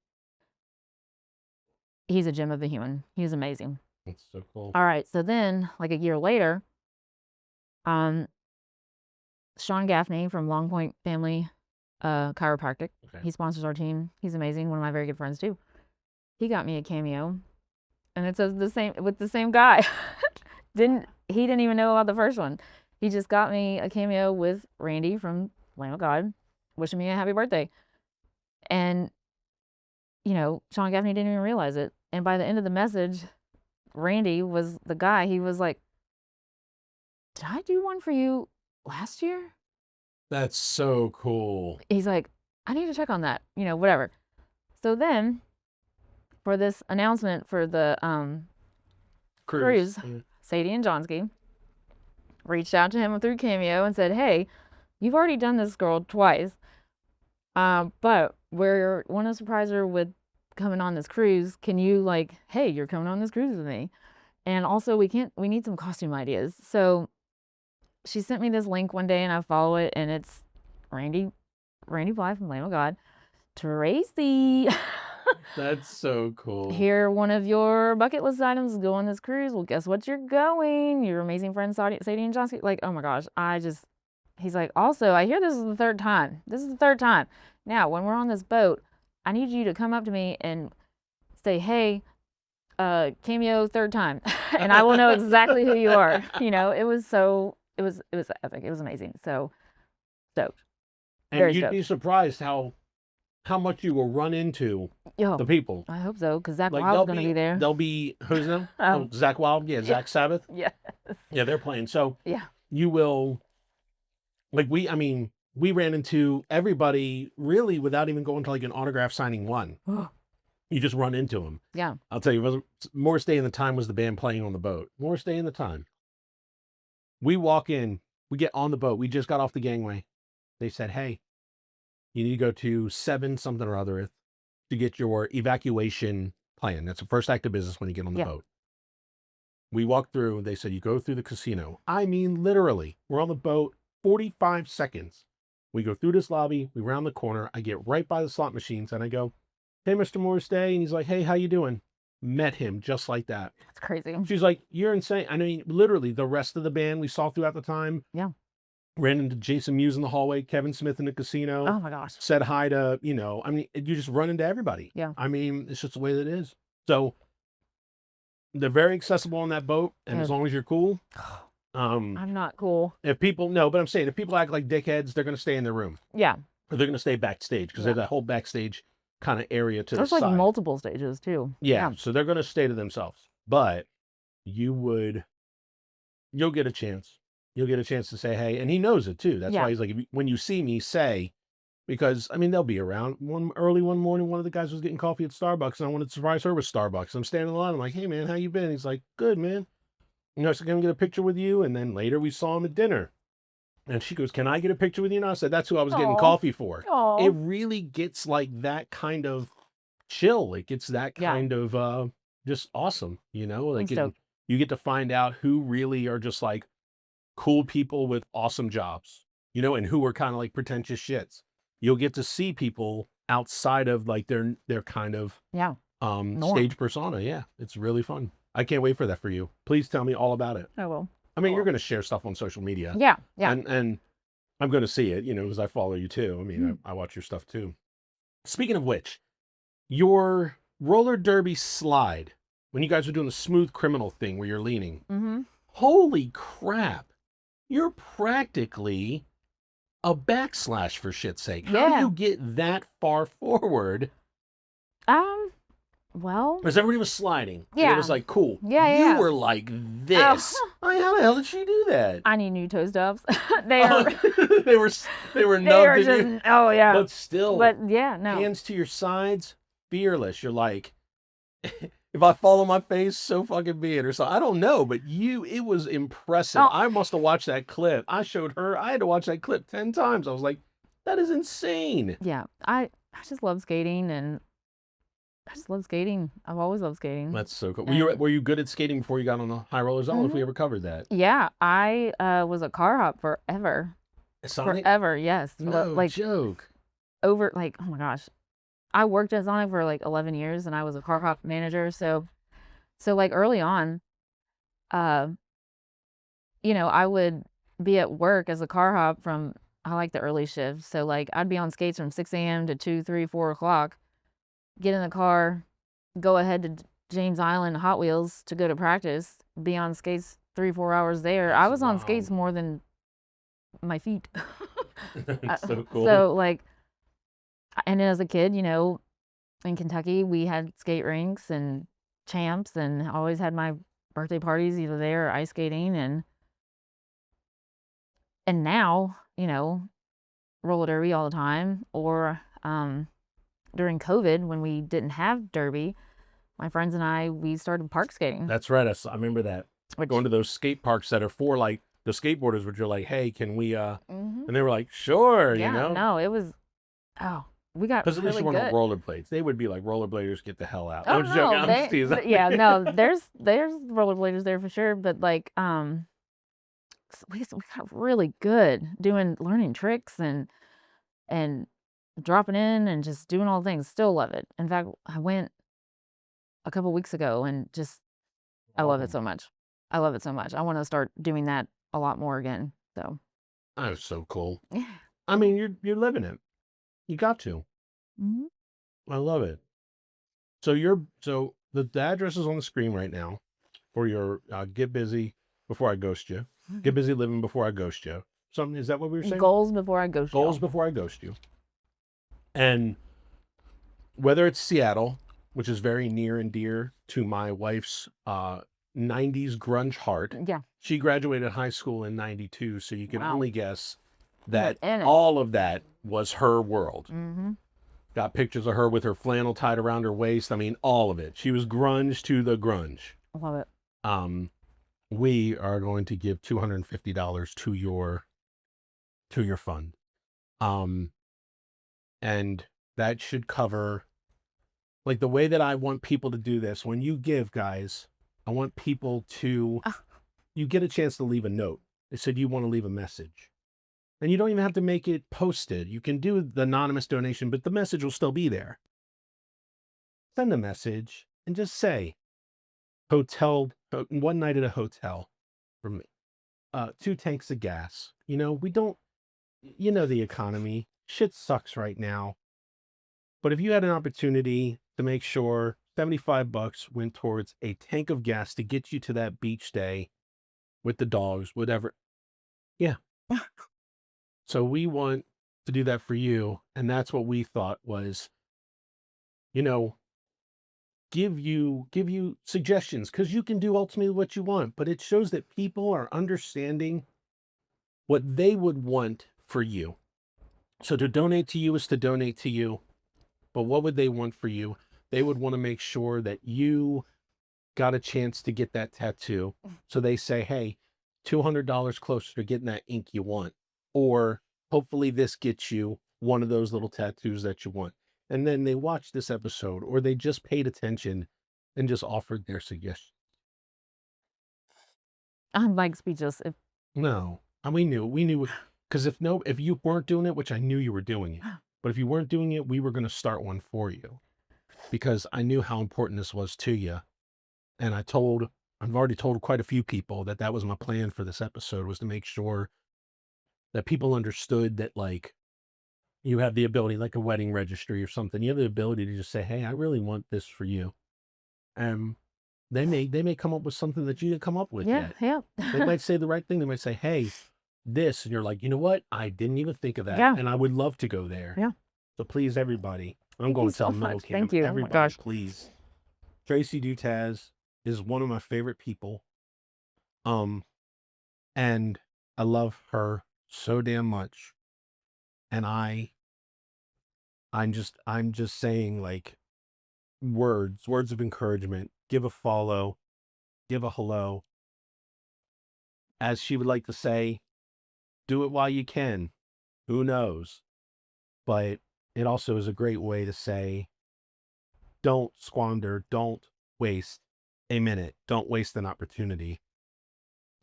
He's a gem of a human. He's amazing. That's so cool. All right, so then, like a year later, Sean Gaffney from Long Point Family Chiropractic. Okay. He sponsors our team. He's amazing. One of my very good friends too. He got me a cameo, and it says with the same guy. He didn't even know about the first one. He just got me a cameo with Randy from Lamb of God, wishing me a happy birthday. And you know, Sean Gaffney didn't even realize it. And by the end of the message, Randy was the guy. He was like, "Did I do one for you last year?" That's so cool. He's like, "I need to check on that." You know, whatever. So then, for this announcement for the cruise, Yeah. Sadie and Johnsky reached out to him through Cameo and said, "Hey, you've already done this girl twice, but we want to surprise her with coming on this cruise. Can you hey, you're coming on this cruise with me, and also we need some costume ideas." So she sent me this link one day, and I follow it, and it's Randy Bly from Lamb of God, Traci. That's so cool. Here, one of your bucket list items is go on this cruise. Well, guess what? You're going. Your amazing friend Sadie and Johnsky. Like, oh my gosh, he's like, also, I hear this is the third time. This is the third time. Now, when we're on this boat, I need you to come up to me and say, hey, cameo third time, and I will know exactly who you are. You know, it was epic. It was amazing. So stoked. And Very you'd stoked. be surprised how much you will run into Yo, the people. I hope so, because Zach Like Wild's gonna be there. they'll be who's them? Oh. Zach Wild, yeah, Zach Sabbath. Yeah. Yeah, they're playing. So Yeah. you will we ran into everybody really without even going to like an autograph signing one. You just run into them. Yeah. I'll tell you, Morris Day and the Time was the band playing on the boat. Morris Day and the Time. We walk in, we get on the boat. We just got off the gangway. They said, hey, you need to go to 7 something or other to get your evacuation plan. That's the first act of business when you get on the boat. We walked through, they said, you go through the casino. I mean, literally, we're on the boat, 45 seconds. We go through this lobby, we round the corner, I get right by the slot machines, and I go, hey, Mr. Morris Day. And he's like, hey, how you doing? Met him just like that. That's crazy. She's like, you're insane. I mean, literally, the rest of the band we saw throughout the time. Yeah. Ran into Jason Mewes in the hallway, Kevin Smith in the casino. Oh, my gosh. Said hi to, I mean, you just run into everybody. Yeah. I mean, it's just the way that it is. So they're very accessible on that boat. And as long as you're cool. I'm not cool. If people, no, but I'm saying if people act like dickheads, they're going to stay in their room. Yeah. Or they're going to stay backstage because there's that whole backstage kind of area to There's the side. like multiple stages too. Yeah, so they're going to stay to themselves. But you'll get a chance. You'll get a chance to say hey, and he knows it too. That's why he's like, when you see me, say, because I mean they'll be around. Early one morning, one of the guys was getting coffee at Starbucks, and I wanted to surprise her with Starbucks. I'm standing in the line. I'm like, hey man, how you been? He's like, good man. So can I get a picture with you? And then later we saw him at dinner. And she goes, can I get a picture with you? And I said, that's who I was getting coffee for. Aww. It really gets like that kind of chill. It gets that kind of just awesome, like you get to find out who really are just like cool people with awesome jobs, and who are kind of like pretentious shits. You'll get to see people outside of like their kind of stage persona. Yeah, it's really fun. I can't wait for that for you. Please tell me all about it. I will. I mean, you're going to share stuff on social media. Yeah, yeah. And I'm going to see it, because I follow you too. I mean, I watch your stuff too. Speaking of which, your roller derby slide, when you guys were doing the smooth criminal thing where you're leaning, holy crap, you're practically a backslash for shit's sake. How do you get that far forward? Well, because everybody was sliding. Yeah. And it was like, cool. Yeah. You were like this. How the hell did she do that? I need new toe stuffs. They are. they were They nubbed. are just. Oh yeah. But still. But yeah, no. Hands to your sides, fearless. You're like, if I fall on my face, so fucking be it. Or so I don't know, but it was impressive. I must have watched that clip. I showed her. I had to watch that clip 10 times. I was like, that is insane. Yeah, I just love skating and. I just love skating. I've always loved skating. That's so cool. Were you good at skating before you got on the high rollers? I don't know if we ever covered that. Yeah, I was a car hop forever. Sonic? Forever, yes. No joke. Over oh my gosh, I worked at Sonic for like 11 years, and I was a car hop manager. So like early on, I would be at work as a car hop from I like the early shift. So like I'd be on skates from 6 a.m. to 2, 3, 4 o'clock. Get in the car, go ahead to James Island Hot Wheels to go to practice, be on skates 3, 4 hours there. That's I was on wild. skates more than my feet. That's so cool. So like, and as a kid, in Kentucky, we had skate rinks and champs, and I always had my birthday parties either there or ice skating. And now, roller derby all the time, or during COVID, when we didn't have derby, my friends and I, we started park skating. That's right. I remember that. Going to those skate parks that are for like the skateboarders, which are like, hey, can we, and they were like, sure, No, it was, we got because at least really you weren't good. on rollerblades. They would be like, rollerbladers, get the hell out. Oh, I'm joking. I'm just teasing. yeah, no, there's rollerbladers there for sure, but like, we got really good learning tricks and dropping in and just doing all the things. Still love it. In fact, I went a couple weeks ago and just I love it so much. I love it so much. I want to start doing that a lot more again. So that was so cool. yeah. I mean, you're living it. You got to. Mm-hmm. I love it. So the address is on the screen right now for your Get Busy Before I Ghost You. Get Busy Living Before I Ghost You. Something, is that what we were saying? Goals before I ghost Goals you. Before I Ghost You. And whether it's Seattle, which is very near and dear to my wife's 90s grunge heart. Yeah. She graduated high school in 92, so you can Wow. only guess that in it. all of that was her world. Mm-hmm. Got pictures of her with her flannel tied around her waist. I mean, all of it. She was grunge to the grunge. I love it. We are going to give $250 to your fund. And that should cover, like, the way that I want people to do this. When you give, guys, I want people to, you get a chance to leave a note. They said you want to leave a message. And you don't even have to make it posted. You can do the anonymous donation, but the message will still be there. Send a message and just say, one night at a hotel for me. 2 tanks of gas. You know, the economy. Shit sucks right now. But if you had an opportunity to make sure $75 went towards a tank of gas to get you to that beach day with the dogs, whatever. Yeah. So we want to do that for you. And that's what we thought was, give you suggestions, because you can do ultimately what you want, but it shows that people are understanding what they would want for you. So to donate to you is to donate to you. But what would they want for you? They would want to make sure that you got a chance to get that tattoo. So they say, hey, $200 closer to getting that ink you want. Or hopefully this gets you one of those little tattoos that you want. And then they watched this episode, or they just paid attention and just offered their suggestion. I'm like speechless. No, and we knew, because if you weren't doing it, which I knew you were doing it, but if you weren't doing it, we were going to start one for you, because I knew how important this was to you. And I've already told quite a few people that was my plan for this episode, was to make sure that people understood that, like, you have the ability, like a wedding registry or something, you have the ability to just say, hey, I really want this for you. And they may come up with something that you didn't come up with yet. Yeah. They might say the right thing. They might say, hey, this, and you're like, you know what? I didn't even think of that. Yeah. And I would love to go there. Yeah. So please, everybody, I'm Thank going you to tell so Mo much. Cam, Thank you. Oh my everybody, gosh. please. Traci Doutaz is one of my favorite people. And I love her so damn much. And I'm just saying, like, words of encouragement. Give a follow, give a hello. As she would like to say, do it while you can. Who knows? But it also is a great way to say, don't squander, don't waste a minute, don't waste an opportunity.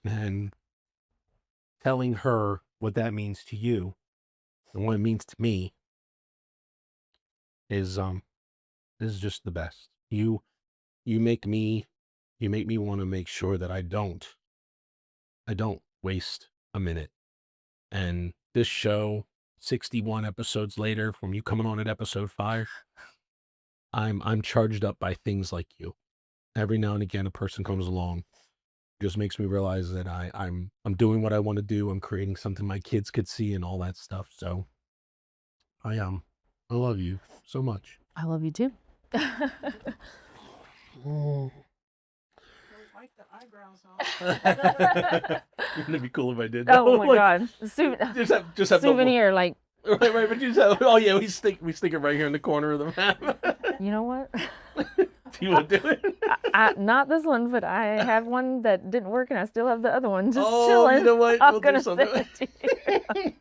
And telling her what that means to you and what it means to me is just the best. You make me want to make sure that I don't waste a minute. And this show, 61 episodes later, from you coming on at episode 5, I'm charged up by things like you. Every now and again, a person comes along, just makes me realize that I'm doing what I want to do. I'm creating something my kids could see and all that stuff. So I love you so much. I love you too. Wipe the eyebrows off. Wouldn't it be cool if I did that? Oh my Like, god. just have the Souvenir, like, right, but you just oh yeah, we stick it right here in the corner of the map. you know what? Do you want to do it? Not this one, but I have one that didn't work, and I still have the other one just Oh, chilling. you know what? I'm We'll do gonna send something. it to you.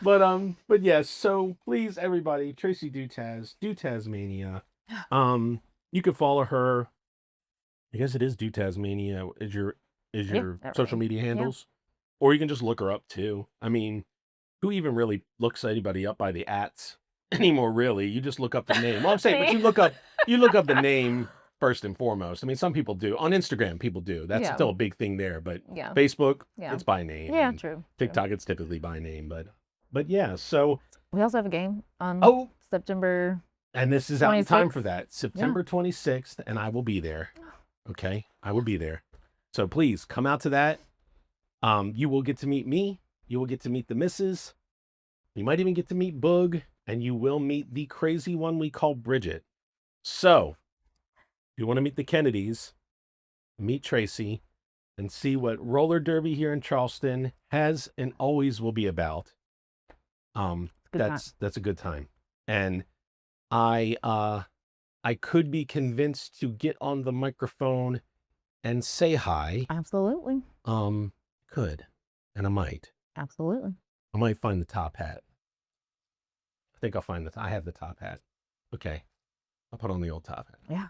But yes, so please, everybody, Traci Doutaz Mania. You can follow her. I guess it is Doutaz Mania is your that social right. media handles, or you can just look her up too. I mean, who even really looks anybody up by the @s anymore? Really, you just look up the name. Well, I'm saying, but you look up the name first and foremost. I mean, some people do on Instagram. People do. That's Yeah. still a big thing there. But Yeah. Facebook, Yeah. it's by name. Yeah, and true. TikTok, it's typically by name. But yeah. So We also have a game on oh, September And this is out in time 26th. for that. September 26th, and I will be there. Okay? I will be there. So please come out to that. You will get to meet me. You will get to meet the missus. You might even get to meet Boog, and you will meet the crazy one we call Bridget. So, if you want to meet the Kennedys, meet Traci, and see what roller derby here in Charleston has and always will be about. That's a good time. And I could be convinced to get on the microphone and say hi. Absolutely. Could. And I might. Absolutely. I might find the top hat. I think I'll find I have the top hat. Okay. I'll put on the old top hat. Yeah.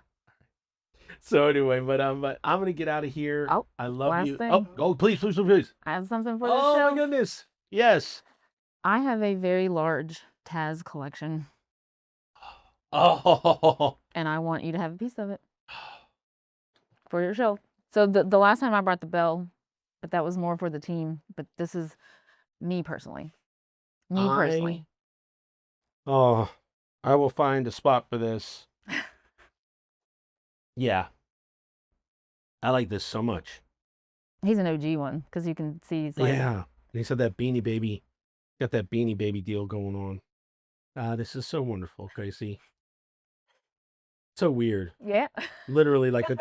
So anyway, but I'm gonna get out of here. Oh, I love last you. thing. Oh, please. I have something for the Oh show. my goodness. Yes. I have a very large Taz collection, Oh. and I want you to have a piece of it for your show. So the last time I brought the bell, but that was more for the team. But this is me personally. Oh, I will find a spot for this. Yeah. I like this so much. He's an OG one because you can see he's like, Yeah. And he said that Beanie Baby, got that Beanie Baby deal going on. This is so wonderful, Gracie. So weird. yeah. Literally like a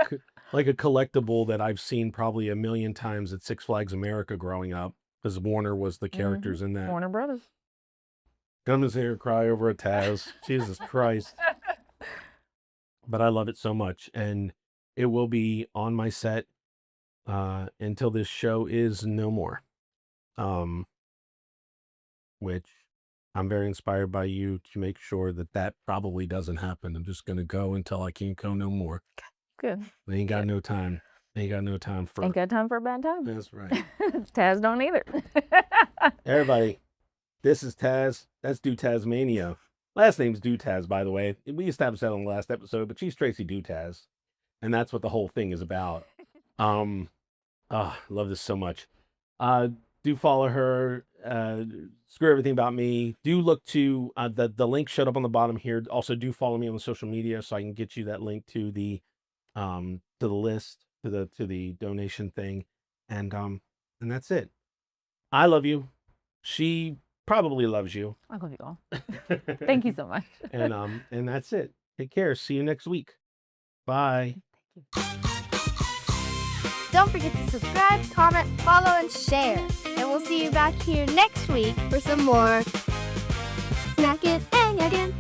collectible that I've seen probably a million times at Six Flags America growing up, because Warner was the characters in that. Warner Brothers. Come to see her cry over a Taz. Jesus Christ. But I love it so much, and it will be on my set until this show is no more. Which I'm very inspired by you to make sure that probably doesn't happen. I'm just gonna go until I can't go no more. Good. I ain't got no time. Ain't got no time for. Ain't got time for a bad time. That's right. Taz don't either. Everybody, this is Taz. That's Doutaz Mania. Last name's Doutaz, by the way. We established that on the last episode, but she's Traci Doutaz, and that's what the whole thing is about. I love this so much. Do follow her. Screw everything about me. Do look to the link showed up on the bottom here. Also, do follow me on the social media so I can get you that link to the list, to the donation thing, and that's it. I love you. She probably loves you. I love you all. Thank you so much. And that's it. Take care. See you next week. Bye. Don't forget to subscribe, comment, follow, and share. And we'll see you back here next week for some more Snackin' Yakkin.